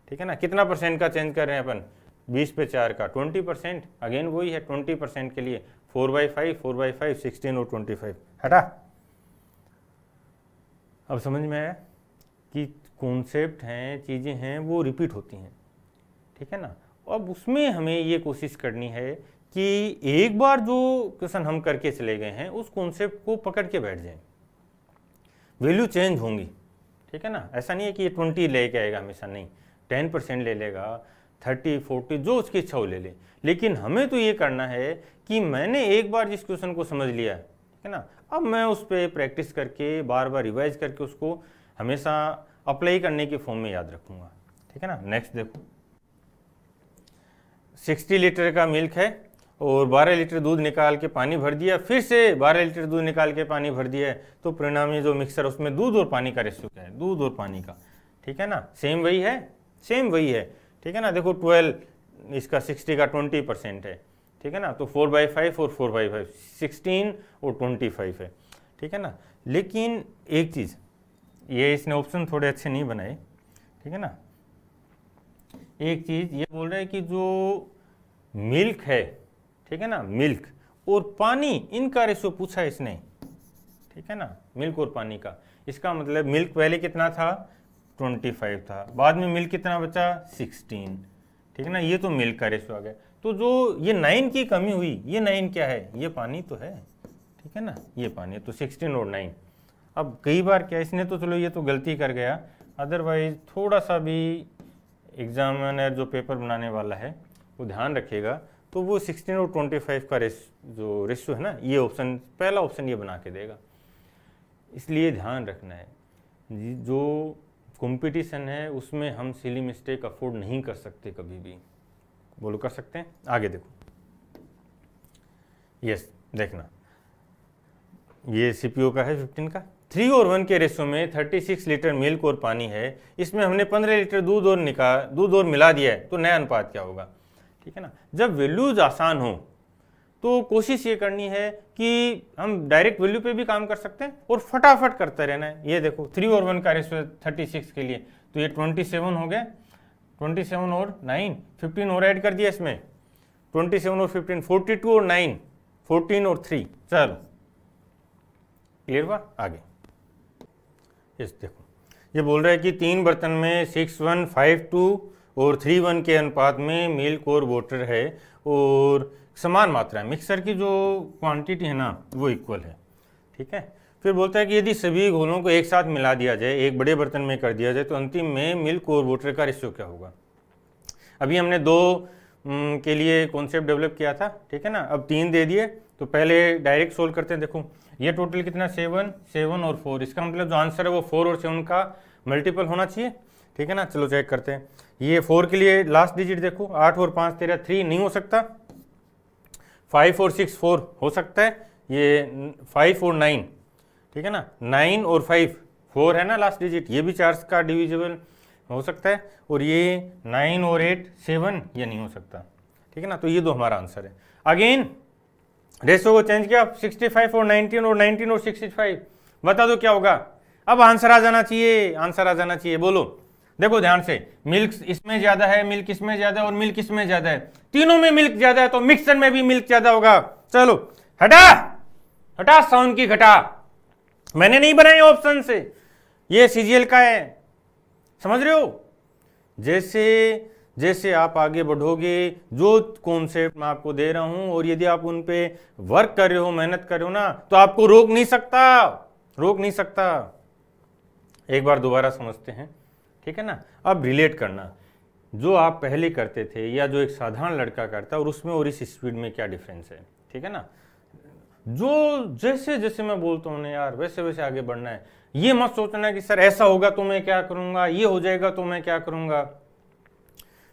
ठीक है ना, कितना % का चेंज कर रहे हैं अपन, 20 पे 4 का 20%। अगेन वही है 20% के लिए 4/5, 4/5, 16 और 25 हटा। अब समझ में आया कि कॉन्सेप्ट हैं, चीज़ें हैं, वो रिपीट होती हैं, ठीक है ना। अब उसमें हमें ये कोशिश करनी है कि एक बार जो क्वेश्चन हम करके चले गए हैं उस कॉन्सेप्ट को पकड़ के बैठ जाएं। वैल्यू चेंज होंगी, ठीक है ना, ऐसा नहीं है कि ये 20 लेके आएगा हमेशा, नहीं, 10% ले लेगा, 30, 40 जो उसकी इच्छा हो ले ले। लेकिन हमें तो ये करना है कि मैंने एक बार जिस क्वेश्चन को समझ लिया, ठीक है ना, अब मैं उस पर प्रैक्टिस करके बार बार रिवाइज करके उसको हमेशा अप्लाई करने की फॉर्म में याद रखूंगा, ठीक है ना। नेक्स्ट देखो, 60 लीटर का मिल्क है और 12 लीटर दूध निकाल के पानी भर दिया, फिर से 12 लीटर दूध निकाल के पानी भर दिया है, तो परिणामी जो मिक्सर उसमें दूध और पानी का रेशियो क्या है, दूध और पानी का, ठीक है ना, सेम वही है, सेम वही है, ठीक है ना। देखो 12 इसका 60 का 20% है, ठीक है ना, तो 4/5 और 4/5 16 और 25 है, ठीक है ना। लेकिन एक चीज़, ये इसने ऑप्शन थोड़े अच्छे नहीं बनाए, ठीक है ना। एक चीज़ ये बोल रहा है कि जो मिल्क है, ठीक है ना, मिल्क और पानी, इनका रेशियो पूछा है इसने, ठीक है ना, मिल्क और पानी का। इसका मतलब मिल्क पहले कितना था, 25 था, बाद में मिल्क कितना बचा, 16, ठीक है ना, ये तो मिल्क का रेशियो आ गया। तो जो ये 9 की कमी हुई, ये 9 क्या है, ये पानी तो है, ठीक है ना, ये पानी, तो 16 और 9। अब कई बार क्या, इसने तो चलो ये तो गलती कर गया, अदरवाइज थोड़ा सा भी एग्जामिनर जो पेपर बनाने वाला है वो ध्यान रखेगा, तो वो 16 और 25 का जो रेशियो है ना, ये ऑप्शन, पहला ऑप्शन ये बना के देगा। इसलिए ध्यान रखना है, जो कंपटीशन है उसमें हम सिली मिस्टेक अफोर्ड नहीं कर सकते कभी भी। बोलो कर सकते हैं। आगे देखो, यस देखना, ये सीपीओ का है 15 का, 3 और 1 के रेशियो में 36 लीटर मिल्क और पानी है, इसमें हमने 15 लीटर दूध और मिला दिया है, तो नया अनुपात क्या होगा, ठीक है ना। जब वैल्यूज आसान हो तो कोशिश ये करनी है कि हम डायरेक्ट वैल्यू पे भी काम कर सकते हैं और फटाफट करते रहना है। ये देखो 3 और 1 का रेशियो 36 के लिए, तो ये 27 हो गया, 27 और 9, 15 और ऐड कर दिया इसमें, 27 और 15, 42 और 9, 14 और 3, चलो क्लियर हुआ। आगे इस देखो, ये बोल रहा है कि 3 बर्तन में 6:1, 5:2 और 3:1 के अनुपात में मिल्क और वाटर है और समान मात्रा है, मिक्सर की जो क्वांटिटी है ना वो इक्वल है, ठीक है। फिर बोलता है कि यदि सभी घोलों को एक साथ मिला दिया जाए, एक बड़े बर्तन में कर दिया जाए, तो अंतिम में मिल्क और वाटर का रेशियो क्या होगा। अभी हमने 2 के लिए कॉन्सेप्ट डेवलप किया था, ठीक है ना। अब 3 दे दिए तो पहले डायरेक्ट सोल्व करते हैं। देखो ये टोटल कितना 7, 7 और 4, इसका मतलब जो आंसर है वो 4 और 7 का मल्टीपल होना चाहिए, ठीक है ना। चलो चेक करते हैं। ये 4 के लिए लास्ट डिजिट देखो, 8 और 5 13 3 नहीं हो सकता, 5 और 6 4 हो सकता है, ये 5 और 9, ठीक है ना, 9 और 5 4 है ना लास्ट डिजिट, ये भी 4 का डिविजिबल हो सकता है, और ये 9 और 8 7 ये नहीं हो सकता, ठीक है ना। तो ये दो हमारा आंसर है। अगेन रेशो को चेंज किया, 65 और 19 और 19 और 65, बता दो क्या होगा। अब आंसर आ जाना चाहिए, आंसर आ जाना चाहिए, बोलो। देखो ध्यान से, मिल्क इसमें ज्यादा है, मिल्क इसमें ज्यादा है और मिल्क इसमें ज्यादा है, तीनों में मिल्क ज्यादा है तो मिक्सर में भी मिल्क ज्यादा होगा। चलो हटा हटा साउंड की घटा, मैंने नहीं बनाए ऑप्शन से, ये सीजीएल का है, समझ रहे हो। जैसे जैसे आप आगे बढ़ोगे, जो कॉन्सेप्ट मैं आपको दे रहा हूं और यदि आप उन पे वर्क कर रहे हो, मेहनत कर रहे हो ना, तो आपको रोक नहीं सकता, रोक नहीं सकता। एक बार दोबारा समझते हैं, ठीक है ना। अब रिलेट करना, जो आप पहले करते थे या जो एक साधारण लड़का करता है और उसमें और इस स्पीड में क्या डिफरेंस है, ठीक है ना। जो जैसे जैसे मैं बोलता हूँ ना यार, वैसे वैसे आगे बढ़ना है। ये मत सोचना कि सर ऐसा होगा तो मैं क्या करूंगा, ये हो जाएगा तो मैं क्या करूंगा।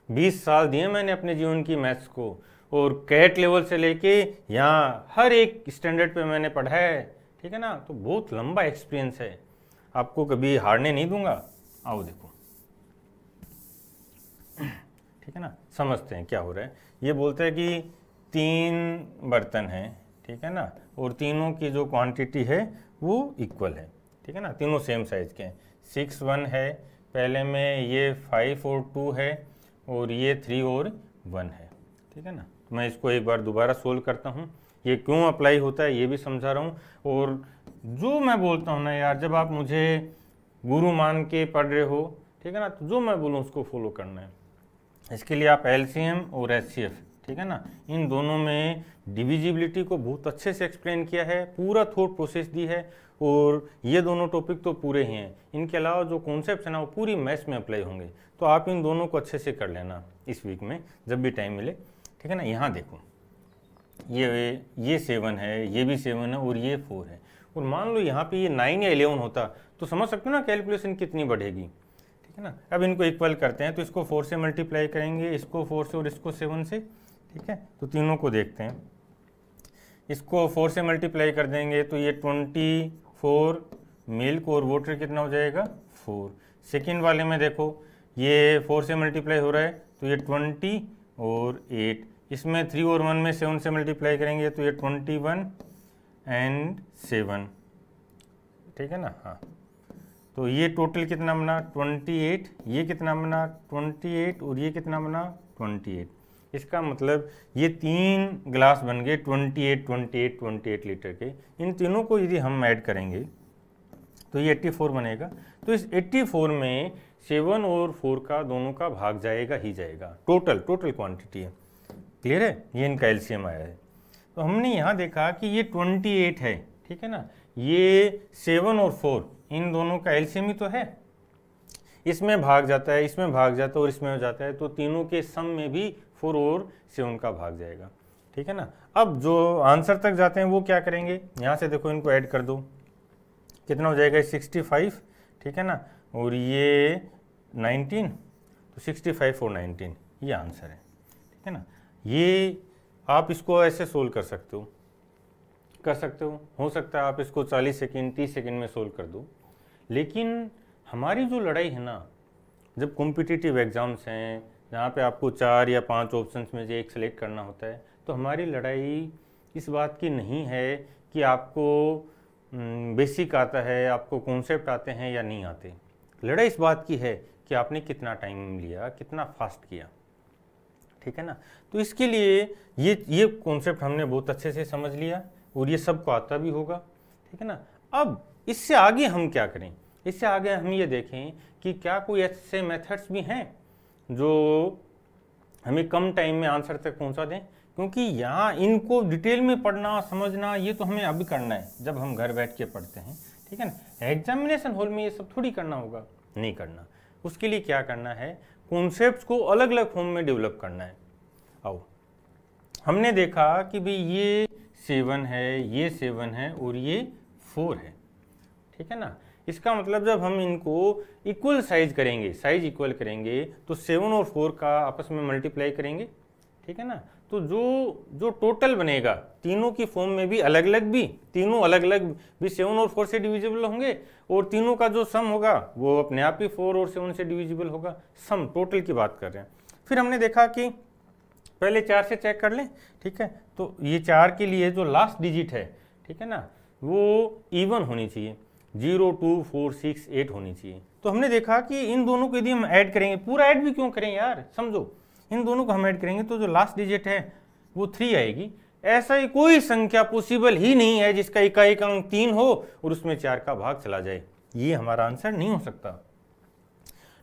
20 साल दिए मैंने अपने जीवन की मैथ्स को, और कैट लेवल से लेके यहाँ हर एक स्टैंडर्ड पे मैंने पढ़ा है, ठीक है ना। तो बहुत लंबा एक्सपीरियंस है, आपको कभी हारने नहीं दूंगा। आओ देखो, ठीक है ना, समझते हैं क्या हो रहा है। ये बोलते हैं कि 3 बर्तन हैं, ठीक है ना, और तीनों की जो क्वांटिटी है वो इक्वल है, ठीक है ना, तीनों सेम साइज के हैं। 6 1 है, पहले में ये 5 और 2 है, और ये 3 और 1 है, ठीक है ना। मैं इसको एक बार दोबारा सोल्व करता हूँ, ये क्यों अप्लाई होता है ये भी समझा रहा हूँ। और जो मैं बोलता हूँ ना यार, जब आप मुझे गुरु मान के पढ़ रहे हो, ठीक है ना, तो जो मैं बोलूँ उसको फॉलो करना है। इसके लिए आप एलसीएम और एचसीएफ, ठीक है ना, इन दोनों में डिविजिबिलिटी को बहुत अच्छे से एक्सप्लेन किया है, पूरा थॉट प्रोसेस दी है, और ये दोनों टॉपिक तो पूरे ही हैं। इनके अलावा जो कॉन्सेप्ट है ना वो पूरी मैथ्स में अप्लाई होंगे, तो आप इन दोनों को अच्छे से कर लेना इस वीक में जब भी टाइम मिले, ठीक है ना। यहाँ देखो, ये 7 है, ये भी 7 है, और ये 4 है, और मान लो यहाँ पे ये 9 या 11 होता तो समझ सकते हो ना कैलकुलेशन कितनी बढ़ेगी, ठीक है ना। अब इनको इक्वल करते हैं, तो इसको 4 से मल्टीप्लाई करेंगे, इसको 4 से और इसको 7 से, ठीक है। तो तीनों को देखते हैं, इसको 4 से मल्टीप्लाई कर देंगे तो ये 24 मिल्क और वाटर कितना हो जाएगा 4। सेकेंड वाले में देखो, ये 4 से मल्टीप्लाई हो रहा है तो ये 20 और 8, इसमें 3 और 1 में 7 से मल्टीप्लाई करेंगे तो ये 21 एंड 7, ठीक है ना। हाँ, तो ये टोटल कितना बना 28, ये कितना बना 28, और ये कितना बना 28। इसका मतलब ये 3 गिलास बन गए 28 लीटर के। इन तीनों को यदि हम ऐड करेंगे तो ये 84 बनेगा। तो इस 84 में 7 और 4 का दोनों का भाग जाएगा ही जाएगा, टोटल क्वांटिटी है। क्लियर है, ये इनका एलसीएम आया है। तो हमने यहाँ देखा कि ये 28 है, ठीक है ना, ये 7 और 4 इन दोनों का एलसीएम ही तो है, इसमें भाग जाता है, इसमें भाग जाता है और इसमें हो जाता है, तो तीनों के सम में भी 4 और 7 का भाग जाएगा, ठीक है ना। अब जो आंसर तक जाते हैं वो क्या करेंगे, यहाँ से देखो इनको ऐड कर दो, कितना हो जाएगा 65, ठीक है ना, और ये 19, तो 65 और 19 ये आंसर है, ठीक है ना। ये आप इसको ऐसे सोल्व कर सकते हो सकता है आप इसको 40 सेकेंड 30 सेकेंड में सोल्व कर दो। लेकिन हमारी जो लड़ाई है ना, जब कॉम्पिटिटिव एग्जाम्स हैं जहाँ पे आपको 4 या 5 ऑप्शंस में से एक सेलेक्ट करना होता है, तो हमारी लड़ाई इस बात की नहीं है कि आपको बेसिक आता है, आपको कॉन्सेप्ट आते हैं या नहीं आते। लड़ाई इस बात की है कि आपने कितना टाइम लिया, कितना फास्ट किया, ठीक है ना। तो इसके लिए ये कॉन्सेप्ट हमने बहुत अच्छे से समझ लिया और ये सबको आता भी होगा, ठीक है ना। अब इससे आगे हम क्या करें, इससे आगे हम ये देखें कि क्या कोई ऐसे मेथड्स भी हैं जो हमें कम टाइम में आंसर तक पहुंचा दें, क्योंकि यहाँ इनको डिटेल में पढ़ना समझना ये तो हमें अभी करना है जब हम घर बैठ के पढ़ते हैं, ठीक है ना। एग्जामिनेशन हॉल में ये सब थोड़ी करना होगा, नहीं करना। उसके लिए क्या करना है, कॉन्सेप्ट्स को अलग अलग फॉर्म में डेवलप करना है। आओ, हमने देखा कि भाई ये 7 है, ये 7 है और ये 4 है, ठीक है ना। इसका मतलब जब हम इनको इक्वल साइज करेंगे, साइज इक्वल करेंगे, तो 7 और 4 का आपस में मल्टीप्लाई करेंगे, ठीक है ना। तो जो टोटल बनेगा तीनों की फॉर्म में भी अलग अलग भी, तीनों अलग अलग भी 7 और 4 से डिविजिबल होंगे, और तीनों का जो सम होगा वो अपने आप ही 4 और 7 से डिविजिबल होगा। सम टोटल की बात कर रहे हैं। फिर हमने देखा कि पहले 4 से चेक कर लें, ठीक है। तो ये 4 के लिए जो लास्ट डिजिट है, ठीक है ना, वो इवन होनी चाहिए, 0, 2, 4, 6, 8 होनी चाहिए। तो हमने देखा कि इन दोनों को यदि हम ऐड करेंगे, पूरा ऐड भी क्यों करें यार, समझो, इन दोनों को हम ऐड करेंगे तो जो लास्ट डिजिट है वो 3 आएगी। ऐसा ही कोई संख्या पॉसिबल ही नहीं है जिसका इकाई अंक 3 हो और उसमें 4 का भाग चला जाए। ये हमारा आंसर नहीं हो सकता।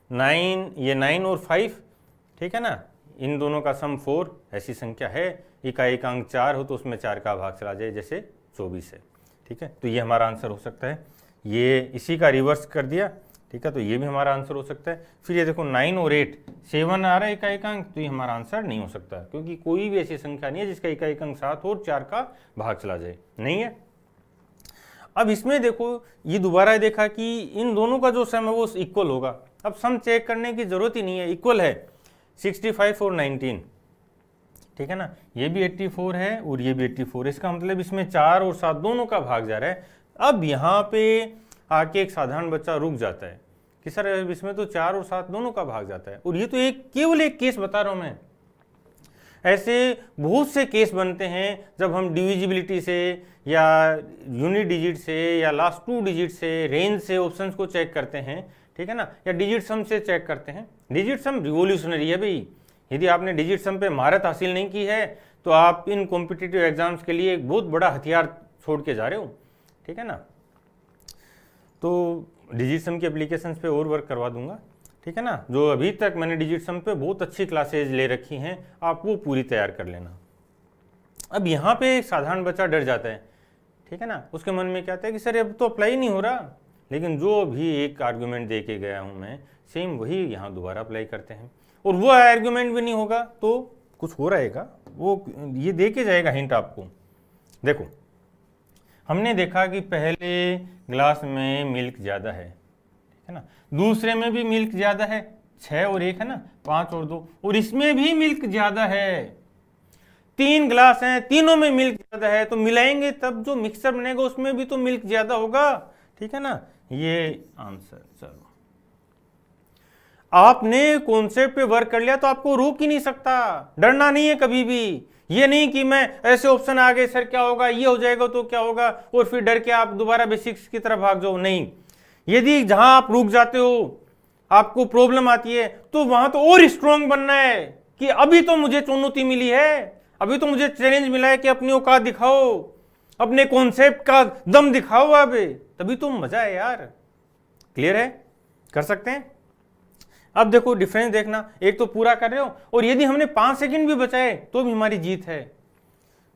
9, ये 9 और 5, ठीक है ना, इन दोनों का सम 4, ऐसी संख्या है, इकाई का अंक 4 हो तो उसमें 4 का भाग चला जाए, जैसे 24 है, ठीक है। तो ये हमारा आंसर हो सकता है। ये इसी का रिवर्स कर दिया, ठीक है, तो ये भी हमारा आंसर हो सकता है। फिर ये देखो 9 और 8, 7 आ रहा है इकाई का अंक, तो ये हमारा आंसर नहीं हो सकता, क्योंकि कोई भी ऐसी संख्या नहीं है जिसका इकाई का अंक 7 और 4 का भाग चला जाए, नहीं है। अब इसमें देखो, ये दोबारा देखा कि इन दोनों का जो सम है वो इक्वल होगा। अब सम चेक करने की जरूरत ही नहीं है, इक्वल है, 65 और 19, ठीक है ना। ये भी 84 है और ये भी 84, इसका मतलब इसमें 4 और 7 दोनों का भाग जा रहा है। अब यहाँ पे आके एक साधारण बच्चा रुक जाता है कि सर इसमें तो 4 और 7 दोनों का भाग जाता है, और ये तो केवल एक केस बता रहा हूं मैं। ऐसे बहुत से केस बनते हैं जब हम डिविजिबिलिटी से या यूनिट डिजिट से या लास्ट 2 डिजिट से, रेंज से ऑप्शंस को चेक करते हैं, ठीक है ना, या डिजिट सम से चेक करते हैं। डिजिट सम रिवोल्यूशनरी है भाई। यदि आपने डिजिट सम पे महारत हासिल नहीं की है तो आप इन कॉम्पिटिटिव एग्जाम्स के लिए एक बहुत बड़ा हथियार छोड़ के जा रहे हो, ठीक है ना। तो डिजिट सम की एप्लीकेशंस पे और वर्क करवा दूंगा, ठीक है ना। जो अभी तक मैंने डिजिट सम पे बहुत अच्छी क्लासेज ले रखी हैं, आप वो पूरी तैयार कर लेना। अब यहाँ पे एक साधारण बच्चा डर जाता है, ठीक है ना, उसके मन में क्या आता है कि सर अब तो अप्लाई नहीं हो रहा, लेकिन जो भी एक आर्ग्यूमेंट दे के गया हूँ मैं, सेम वही यहाँ दोबारा अप्लाई करते हैं, और वो आर्ग्यूमेंट भी नहीं होगा तो कुछ हो रहेगा, वो ये दे के जाएगा हिंट आपको। देखो, हमने देखा कि पहले ग्लास में मिल्क ज़्यादा है, ठीक है ना, दूसरे में भी मिल्क ज़्यादा है, 6 और 1 है ना, 5 और 2, और इसमें भी मिल्क ज़्यादा है। 3 ग्लास हैं, तीनों में मिल्क ज़्यादा है, तो मिलाएंगे तब जो मिक्सर बनेगा उसमें भी तो मिल्क ज़्यादा होगा, ठीक है ना। ये आंसर। चलो, आपने कॉन्सेप्ट पे वर्क कर लिया तो आपको रोक ही नहीं सकता, डरना नहीं है कभी भी। ये नहीं कि मैं ऐसे ऑप्शन आ गए, सर क्या होगा, ये हो जाएगा तो क्या होगा, और फिर डर के आप दोबारा बेसिक्स की तरफ भाग जाओ। नहीं, यदि जहां आप रुक जाते हो, आपको प्रॉब्लम आती है, तो वहां तो और स्ट्रांग बनना है कि अभी तो मुझे चुनौती मिली है, अभी तो मुझे चैलेंज मिला है कि अपनी औकात दिखाओ, अपने कॉन्सेप्ट का दम दिखाओ, अब तभी तो मजा है यार। क्लियर है, कर सकते हैं। अब देखो डिफरेंस देखना, एक तो पूरा कर रहे हो, और यदि हमने 5 सेकंड भी बचाए तो भी हमारी जीत है।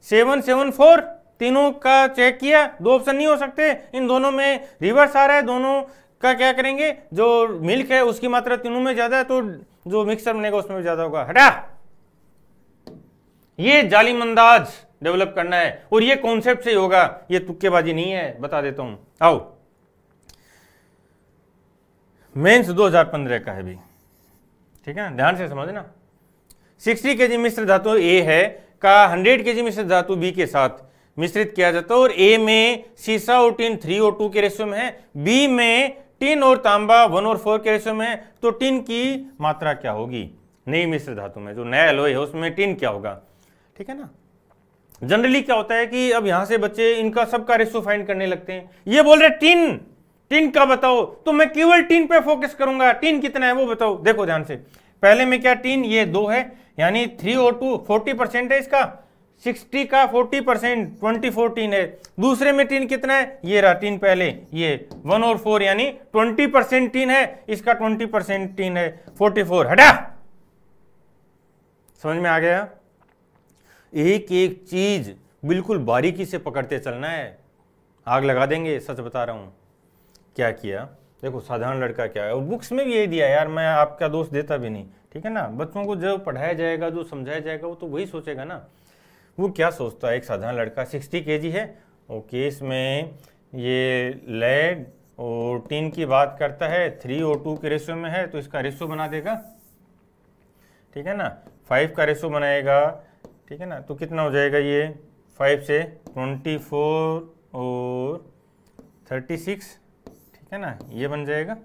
7, 7, 4, तीनों का चेक किया, 2 ऑप्शन नहीं हो सकते, इन दोनों में रिवर्स आ रहा है, दोनों का क्या करेंगे, जो मिल्क है उसकी मात्रा तीनों में ज्यादा है, तो जो मिक्सर बनेगा उसमें ज्यादा होगा। हटा, ये जालिमंदाज डेवलप करना है, और ये कॉन्सेप्ट से ही होगा, ये तुक्केबाजी नहीं है, बता देता हूं। आओ, मेंस 2015 का है भी, ठीक है ना, ध्यान से समझना। 60 kg मिश्र धातु A है का 100 kg मिश्र धातु B के साथ मिश्रित किया जाता है, और A में सीसा और टिन 3 और 2 के रेशियो में है, B में टिन और तांबा 1 और 4 के रेशियो में है, तो टिन की मात्रा क्या होगी नई मिश्र धातु में, जो नया एलॉय है उसमें टिन क्या होगा, ठीक है ना। जनरली क्या होता है कि अब यहां से बच्चे इनका सबका रेशियो फाइंड करने लगते हैं, ये बोल रहे टिन, टिन का बताओ, तो मैं केवल टिन पे फोकस करूंगा, टिन कितना है वो बताओ। देखो ध्यान से, पहले में क्या टिन, ये 2 है, यानी 3 और 2 40% है इसका, 60 का 40% 24 टिन है। दूसरे में टिन कितना है, ये रहा टिन पहले, ये 1 और 4 यानी 20% टिन है, इसका 20% टिन है 44। हटा, समझ में आ गया। एक एक चीज बिल्कुल बारीकी से पकड़ते चलना है, आग लगा देंगे, सच बता रहा हूं। क्या किया, देखो साधारण लड़का क्या है, और बुक्स में भी यही दिया यार, मैं आपका दोस्त देता भी नहीं, ठीक है ना। बच्चों को जो पढ़ाया जाएगा, जो समझाया जाएगा, वो तो वही सोचेगा ना। वो क्या सोचता है, एक साधारण लड़का 60 kg है, ओके, इसमें ये लेड और टिन की बात करता है, 3 और 2 के रेशियो में है, तो इसका रेशियो बना देगा, ठीक है ना, 5 का रेशियो बनाएगा, ठीक है ना। तो कितना हो जाएगा ये, 5 से 24 और 36, ठीक है ना, ये बन जाएगा।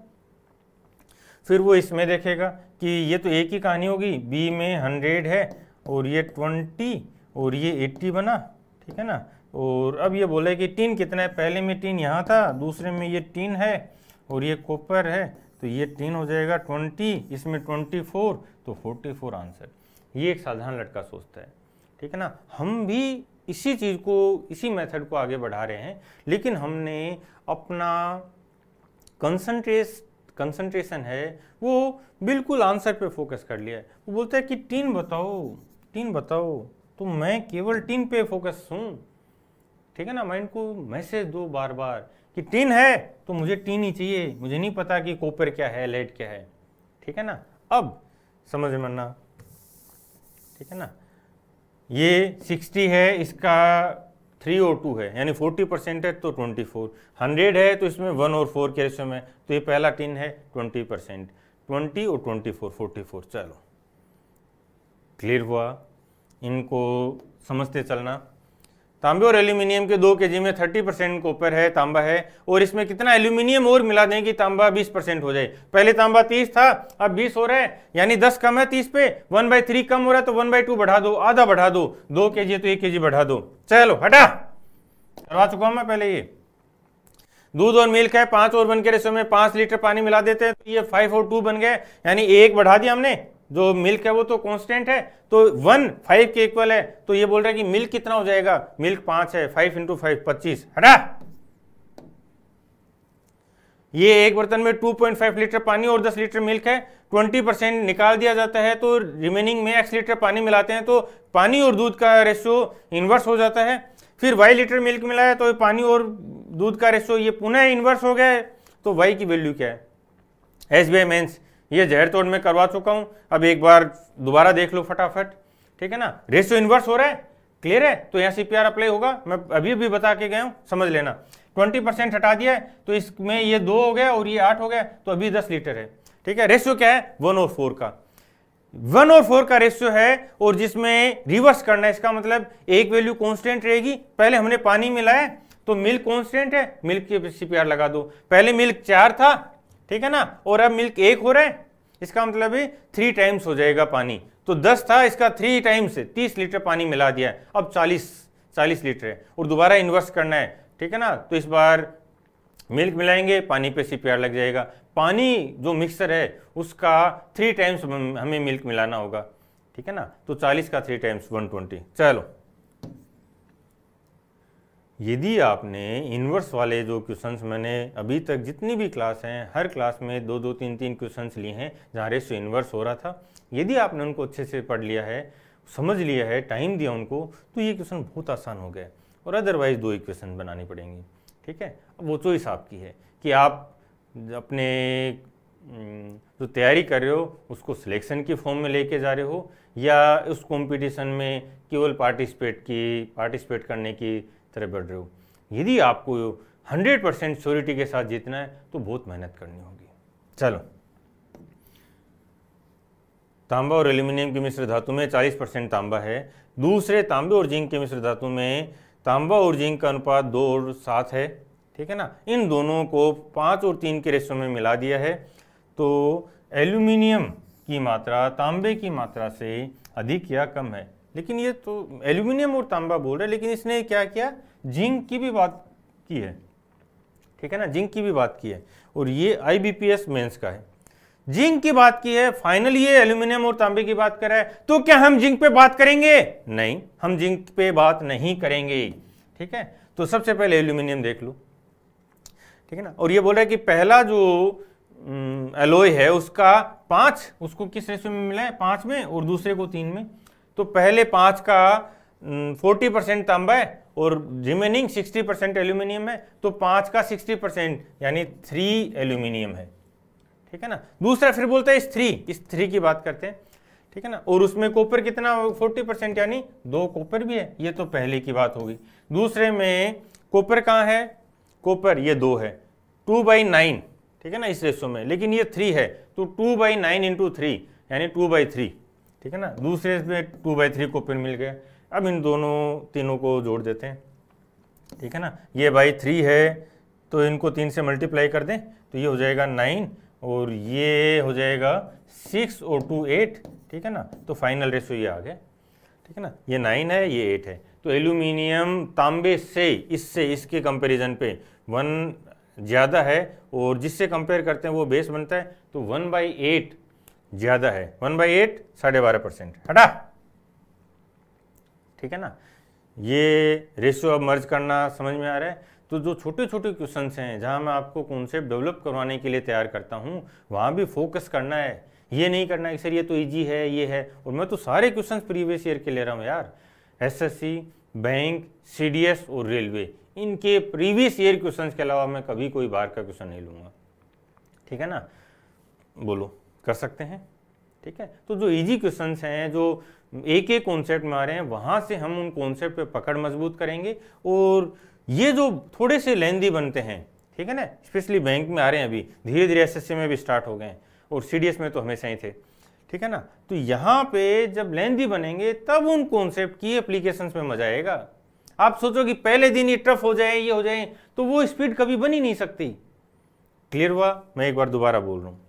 फिर वो इसमें देखेगा कि ये तो एक ही कहानी होगी, बी में 100 है और ये 20 और ये 80 बना, ठीक है ना। और अब ये बोले कि टिन कितना है, पहले में टिन यहाँ था, दूसरे में ये टिन है और ये कॉपर है, तो ये टिन हो जाएगा 20, इसमें 24, तो 44 आंसर। ये एक साधारण लड़का सोचता है, ठीक है ना। हम भी इसी चीज़ को, इसी मेथड को आगे बढ़ा रहे हैं, लेकिन हमने अपना कंसंट्रेशन है वो बिल्कुल आंसर पे फोकस कर लिया है। वो बोलता है कि टिन बताओ, तो मैं केवल टिन पे फोकस हूँ, ठीक है ना। माइंड को मैसेज दो बार बार कि टिन है तो मुझे टिन ही चाहिए, मुझे नहीं पता कि कॉपर क्या है, लेड क्या है, ठीक है ना। अब समझ में आना, ठीक है ना। ये 60 है, इसका 3 और 2 है, यानी 40% है तो 24, 100 है तो इसमें 1 और 4 के रेशियो में, तो ये पहला टिन है 20%, 20 और 24, 44। चलो क्लियर हुआ, इनको समझते चलना। तांबे और एल्यूमिनियम के 2 kg में 30% कॉपर है, तांबा है, और इसमें कितना एल्यूमिनियम और मिला दें कि तांबा 20% हो जाए। पहले तांबा 30 था, अब 20 हो रहा है, यानी 10 कम है 30 पे, 1/3 कम हो रहा है तो 1/2 बढ़ा दो, आधा बढ़ा दो, 2 kg है तो 1 kg बढ़ा दो। चलो हटा, करवा चुका हूं मैं पहले। ये दूध और मिल्क है, 5 और 1 के रेशियो में 5 लीटर पानी मिला देते हैं, तो ये 5 और 2 बन गए, यानी 1 बढ़ा दिया हमने। जो मिल्क है वो तो कांस्टेंट है, तो 1 5 के इक्वल है, तो ये बोल रहा है कि मिल्क कितना हो जाएगा, मिल्क 5 है, 5 × 5 25। हटा, ये एक बर्तन में 2.5 लीटर पानी और 10 लीटर मिल्क है, 20% निकाल दिया जाता है, तो रिमेनिंग में x लीटर पानी मिलाते हैं, तो पानी और दूध का रेशियो इनवर्स हो जाता है। फिर y लीटर मिल्क मिला है, तो पानी और दूध का रेशियो ये पुनः इनवर्स हो गया है, तो y की वैल्यू क्या है, SBI-मेंस। ये जहर तोड़ में करवा चुका हूं, अब एक बार दोबारा देख लो फटाफट, ठीक है ना। रेशियो इनवर्स हो रहा है, क्लियर है, तो यहाँ CPR अप्लाई होगा, मैं अभी बता के गया हूं, समझ लेना। 20% हटा दिया है तो इसमें ये 2 हो गया और ये 8 हो गया, तो अभी 10 लीटर है, ठीक है। रेशियो क्या है, 1 और 4 का, 1 और 4 का रेशियो है, और जिसमें रिवर्स करना है, इसका मतलब एक वैल्यू कांस्टेंट रहेगी। पहले हमने पानी मिलाया तो मिल्क कांस्टेंट है, मिल्क के CPR लगा दो। पहले मिल्क 4 था, ठीक है ना, और अब मिल्क 1 हो रहा है, इसका मतलब है 3 टाइम्स हो जाएगा पानी। तो 10 था, इसका 3 टाइम्स 30 लीटर पानी मिला दिया है, अब 40 लीटर है, और दोबारा इन्वर्स करना है, ठीक है ना। तो इस बार मिल्क मिलाएंगे, पानी पे CPR लग जाएगा। पानी जो मिक्सर है उसका 3 टाइम्स हमें मिल्क मिलाना होगा, ठीक है ना, तो 40 का 3 टाइम्स 120। चलो, यदि आपने इन्वर्स वाले जो क्वेश्चंस, मैंने अभी तक जितनी भी क्लास हैं, हर क्लास में 2-2 3-3 क्वेश्चंस लिए हैं जहाँ रेशियो इन्वर्स हो रहा था, यदि आपने उनको अच्छे से पढ़ लिया है, समझ लिया है, टाइम दिया उनको, तो ये क्वेश्चन बहुत आसान हो गए। और अदरवाइज 2 इक्वेशन बनानी पड़ेंगी, ठीक है। अब वो चॉइस आपकी है कि आप अपने जो तैयारी कर रहे हो उसको सिलेक्शन की फॉर्म में लेके जा रहे हो, या उस कंपटीशन में केवल पार्टिसिपेट करने की तरह बढ़ रहे हो। यदि आपको 100% श्योरिटी के साथ जीतना है तो बहुत मेहनत करनी होगी। चलो, तांबा और एल्यूमिनियम की मिश्र धातु में 40% तांबा है, दूसरे तांबे और जिंक के मिश्र धातु में तांबा और जिंक का अनुपात 2 और 7 है, ठीक है ना। इन दोनों को 5 और 3 के रेशियो में मिला दिया है, तो एल्यूमिनियम की मात्रा तांबे की मात्रा से अधिक या कम है। लेकिन ये तो एल्यूमिनियम और तांबा बोल रहे हैं, लेकिन इसने क्या किया, जिंक की भी बात की है, ठीक है ना, जिंक की भी बात की है, और ये IBPS मेंस का है, जिंक की बात की है। फाइनली ये एल्यूमिनियम और तांबे की बात कर रहा है, तो क्या हम जिंक पे बात करेंगे? नहीं, हम जिंक पे बात नहीं करेंगे, ठीक है। तो सबसे पहले एल्यूमिनियम देख लो, ठीक है ना। और ये बोल रहा है कि पहला जो एलॉय है उसका 5, उसको किस रेशियो में मिला है, 5 में, और दूसरे को 3 में। तो पहले 5 का 40% तांबा है और रिमेनिंग 60% एल्यूमिनियम है, तो 5 का 60% यानी 3 एल्यूमिनियम है, ठीक है ना। दूसरा फिर बोलता है इस थ्री की बात करते हैं, ठीक है ना। और उसमें कॉपर कितना 40% यानी 2 कॉपर भी है, ये तो पहले की बात होगी। दूसरे में कॉपर कहाँ है, कॉपर ये 2 है 2/9, ठीक है ना इस रेशो में, लेकिन ये 3 है तो 2/9 इंटू 3 यानी 2/3, ठीक है ना। दूसरे में 2/3 कॉपर मिल गया। अब इन तीनों को जोड़ देते हैं, ठीक है ना। ये बाई 3 है तो इनको 3 से मल्टीप्लाई कर दें तो ये हो जाएगा 9 और ये हो जाएगा 6 और 2 8, ठीक है ना। तो फाइनल रेशो ये आ गया, ठीक है ना। ये 9 है ये 8 है। तो एल्यूमिनियम तांबे से इसके कंपैरिजन पे 1 ज़्यादा है और जिससे कंपेयर करते हैं वो बेस बनता है, तो 1/8 ज़्यादा है, 1/8 12.5% हटा, ठीक है ना। ये रेशियो अब मर्ज करना समझ में आ रहा है। तो जो छोटे छोटे क्वेश्चंस हैं जहां मैं आपको कॉन्सेप्ट डेवलप करवाने के लिए तैयार करता हूं, वहां भी फोकस करना है। ये नहीं करना है कि सर ये तो इजी है ये है, और मैं तो सारे क्वेश्चंस प्रीवियस ईयर के ले रहा हूं यार। एसएससी, बैंक, सीडीएस और रेलवे, इनके प्रीवियस ईयर क्वेश्चंस के अलावा मैं कभी कोई बाहर का क्वेश्चन नहीं लूँगा, ठीक है ना। बोलो कर सकते हैं, ठीक है। तो जो इजी क्वेश्चंस हैं जो एक एक कॉन्सेप्ट में आ रहे हैं, वहाँ से हम उन कॉन्सेप्ट पे पकड़ मजबूत करेंगे। और ये जो थोड़े से लेंदी बनते हैं, ठीक है ना, स्पेशली बैंक में आ रहे हैं, अभी धीरे धीरे एसएससी में भी स्टार्ट हो गए हैं और सीडीएस में तो हमेशा ही थे, ठीक है ना। तो यहाँ पे जब लेंदी बनेंगे तब उन कॉन्सेप्ट की एप्लीकेशंस में मजा आएगा। आप सोचो कि पहले दिन ये टफ हो जाए, ये हो जाए, तो वो स्पीड कभी बन ही नहीं सकती। क्लियर हुआ? मैं एक बार दोबारा बोल रहा हूँ।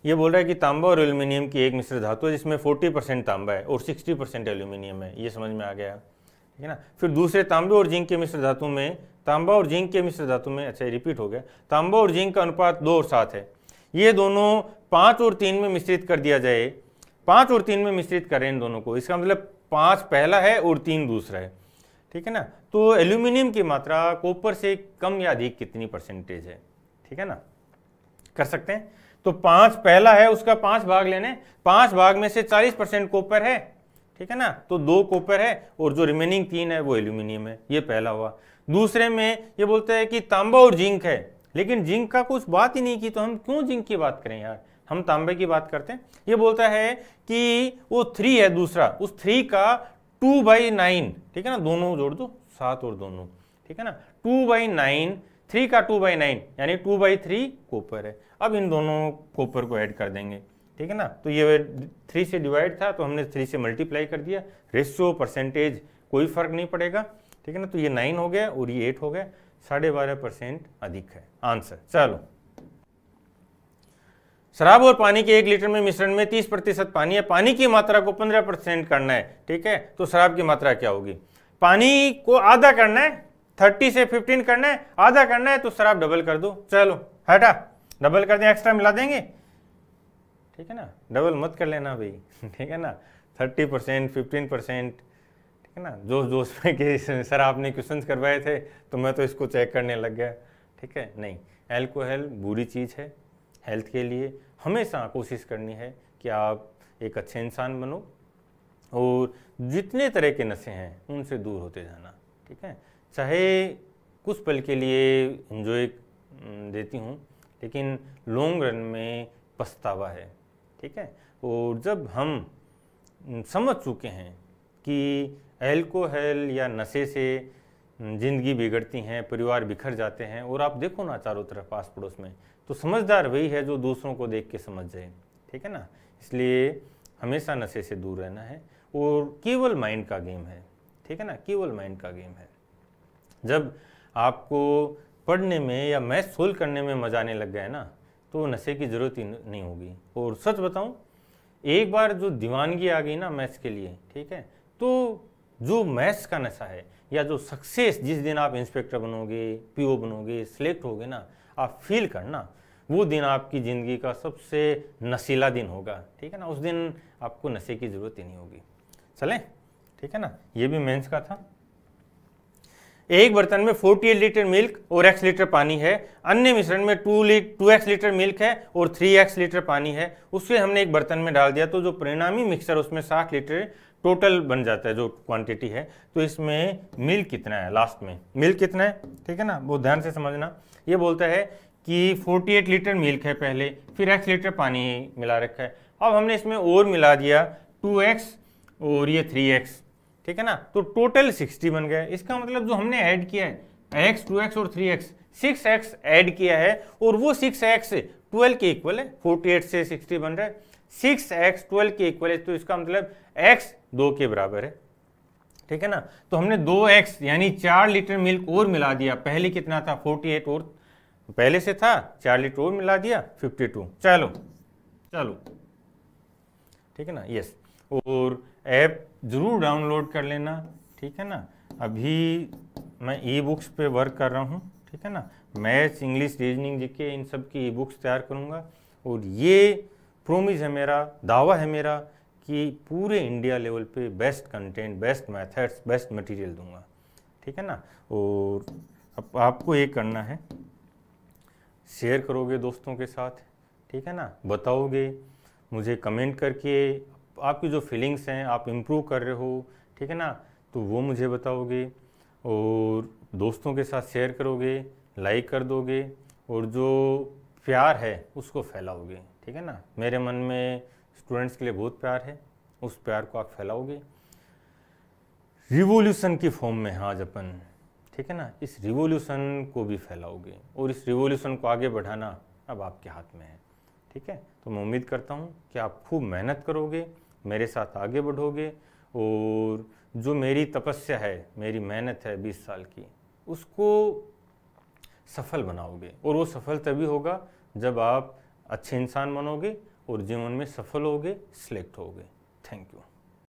ये बोल रहा है कि तांबा और एल्यूमिनियम की एक मिश्र धातु है जिसमें 40% तांबा है और 60% एल्यूमिनियम है, ये समझ में आ गया, ठीक है ना। फिर दूसरे तांबे और जिंक के मिश्र धातु में, तांबा और जिंक के मिश्र धातु में, अच्छा रिपीट हो गया, तांबा और जिंक का अनुपात 2 और 7 है। ये दोनों 5 और 3 में मिश्रित कर दिया जाए, 5 और 3 में मिश्रित करें इन दोनों को, इसका मतलब 5 पहला है और 3 दूसरा है, ठीक है ना। तो एल्यूमिनियम की मात्रा कॉपर से कम या अधिक कितनी परसेंटेज है, ठीक है ना, कर सकते हैं। तो 5 पहला है, उसका 5 भाग लेने, 5 भाग में से 40% कॉपर है, ठीक है ना, तो 2 कॉपर है और जो रिमेनिंग 3 है वो एल्यूमिनियम है, ये पहला हुआ। दूसरे में ये बोलता है कि तांबा और जिंक है, लेकिन जिंक का कुछ बात ही नहीं की, तो हम क्यों जिंक की बात करें यार, हम तांबे की बात करते हैं। ये बोलता है कि वो 3 है दूसरा, उस 3 का 2/9, ठीक है ना, दोनों जोड़ दो 7 और दोनों, ठीक है ना, 2/9, 3 का 2/9 यानी 2/3 कॉपर है। अब इन दोनों कॉपर को ऐड कर देंगे, ठीक है ना। तो ये 3 से डिवाइड था तो हमने 3 से मल्टीप्लाई कर दिया, रेशियो परसेंटेज कोई फर्क नहीं पड़ेगा, ठीक है ना। तो ये 9 हो गया और ये 8 हो गया, 12.5% अधिक है आंसर। चलो, शराब और पानी के 1 लीटर में मिश्रण में 30% पानी है, पानी की मात्रा को 15% करना है, ठीक है। तो शराब की मात्रा क्या होगी, पानी को आधा करना है, 30 से 15 करना है, आधा करना है, तो शराब डबल कर दो। चलो हटा, डबल कर दें, एक्स्ट्रा मिला देंगे, ठीक है ना, डबल मत कर लेना भाई, ठीक है ना। 30%, 15%, ठीक है ना। जोश में कि सर आपने क्वेश्चंस करवाए थे तो मैं तो इसको चेक करने लग गया, ठीक है। नहीं, अल्कोहल बुरी चीज़ है, हेल्थ के लिए हमेशा कोशिश करनी है कि आप एक अच्छे इंसान बनो और जितने तरह के नशे हैं उनसे दूर होते जाना, ठीक है। चाहे कुछ पल के लिए एंजॉय देती हूँ, लेकिन लॉन्ग रन में पछतावा है, ठीक है। और जब हम समझ चुके हैं कि अल्कोहल या नशे से ज़िंदगी बिगड़ती हैं, परिवार बिखर जाते हैं, और आप देखो ना चारों तरफ आस पड़ोस में, तो समझदार वही है जो दूसरों को देख के समझ जाए, ठीक है ना। इसलिए हमेशा नशे से दूर रहना है और केवल माइंड का गेम है, ठीक है ना, केवल माइंड का गेम है। जब आपको पढ़ने में या मैथ सोल्व करने में मजा आने लग गया है ना, तो नशे की ज़रूरत ही नहीं होगी। और सच बताऊं, एक बार जो दीवानगी आ गई ना मैथ्स के लिए, ठीक है, तो जो मैथ्स का नशा है या जो सक्सेस, जिस दिन आप इंस्पेक्टर बनोगे, पीओ बनोगे, सिलेक्ट होगे ना, आप फील करना, वो दिन आपकी ज़िंदगी का सबसे नशीला दिन होगा, ठीक है ना। उस दिन आपको नशे की ज़रूरत ही नहीं होगी। चलें, ठीक है ना। ये भी मेंस का था। एक बर्तन में 48 लीटर मिल्क और x लीटर पानी है, अन्य मिश्रण में 2x लीटर मिल्क है और 3x लीटर पानी है, उससे हमने एक बर्तन में डाल दिया, तो जो परिणामी मिक्सचर उसमें 60 लीटर टोटल बन जाता है, जो क्वांटिटी है। तो इसमें मिल्क कितना है, लास्ट में मिल्क कितना है, ठीक है ना, वो ध्यान से समझना। ये बोलता है कि 48 लीटर मिल्क है पहले, फिर x लीटर पानी मिला रखा है। अब हमने इसमें और मिला दिया 2x और ये 3x, ठीक है ना, तो टोटल 60 बन गया। इसका मतलब जो हमने ऐड किया है x, 2x और 3x, 6x ऐड किया है, और वो 6x 12 के इक्वल है। 48 से 60 बन रहा है, 6x 12 के इक्वल है, तो इसका मतलब x 2 के बराबर है, ठीक है ना। तो हमने 2x यानी 4 लीटर मिल्क और मिला दिया। पहले कितना था 48, और पहले से था 4 लीटर और मिला दिया 52। चलो चलो, ठीक है ना, यस। और ऐप जरूर डाउनलोड कर लेना, ठीक है ना। अभी मैं ई बुक्स पे वर्क कर रहा हूँ, ठीक है ना। मैथ्स, इंग्लिश, रीजनिंग, जीके, इन सब की ई बुक्स तैयार करूँगा, और ये प्रोमिस है मेरा, दावा है मेरा कि पूरे इंडिया लेवल पे best content, best methods, best material दूंगा, ठीक है ना। और अब आपको ये करना है, शेयर करोगे दोस्तों के साथ, ठीक है ना, बताओगे मुझे कमेंट करके आपकी जो फीलिंग्स हैं, आप इम्प्रूव कर रहे हो, ठीक है ना, तो वो मुझे बताओगे, और दोस्तों के साथ शेयर करोगे, लाइक कर दोगे, और जो प्यार है उसको फैलाओगे, ठीक है ना। मेरे मन में स्टूडेंट्स के लिए बहुत प्यार है, उस प्यार को आप फैलाओगे। रिवॉल्यूशन की फॉर्म में हैं आज अपन, ठीक है ना, इस रिवॉल्यूशन को भी फैलाओगे, और इस रिवॉल्यूशन को आगे बढ़ाना अब आपके हाथ में है, ठीक है। तो मैं उम्मीद करता हूँ कि आप खूब मेहनत करोगे, मेरे साथ आगे बढ़ोगे, और जो मेरी तपस्या है, मेरी मेहनत है 20 साल की, उसको सफल बनाओगे। और वो सफल तभी होगा जब आप अच्छे इंसान बनोगे और जीवन में सफल होगे, सिलेक्ट होगे। Thank you.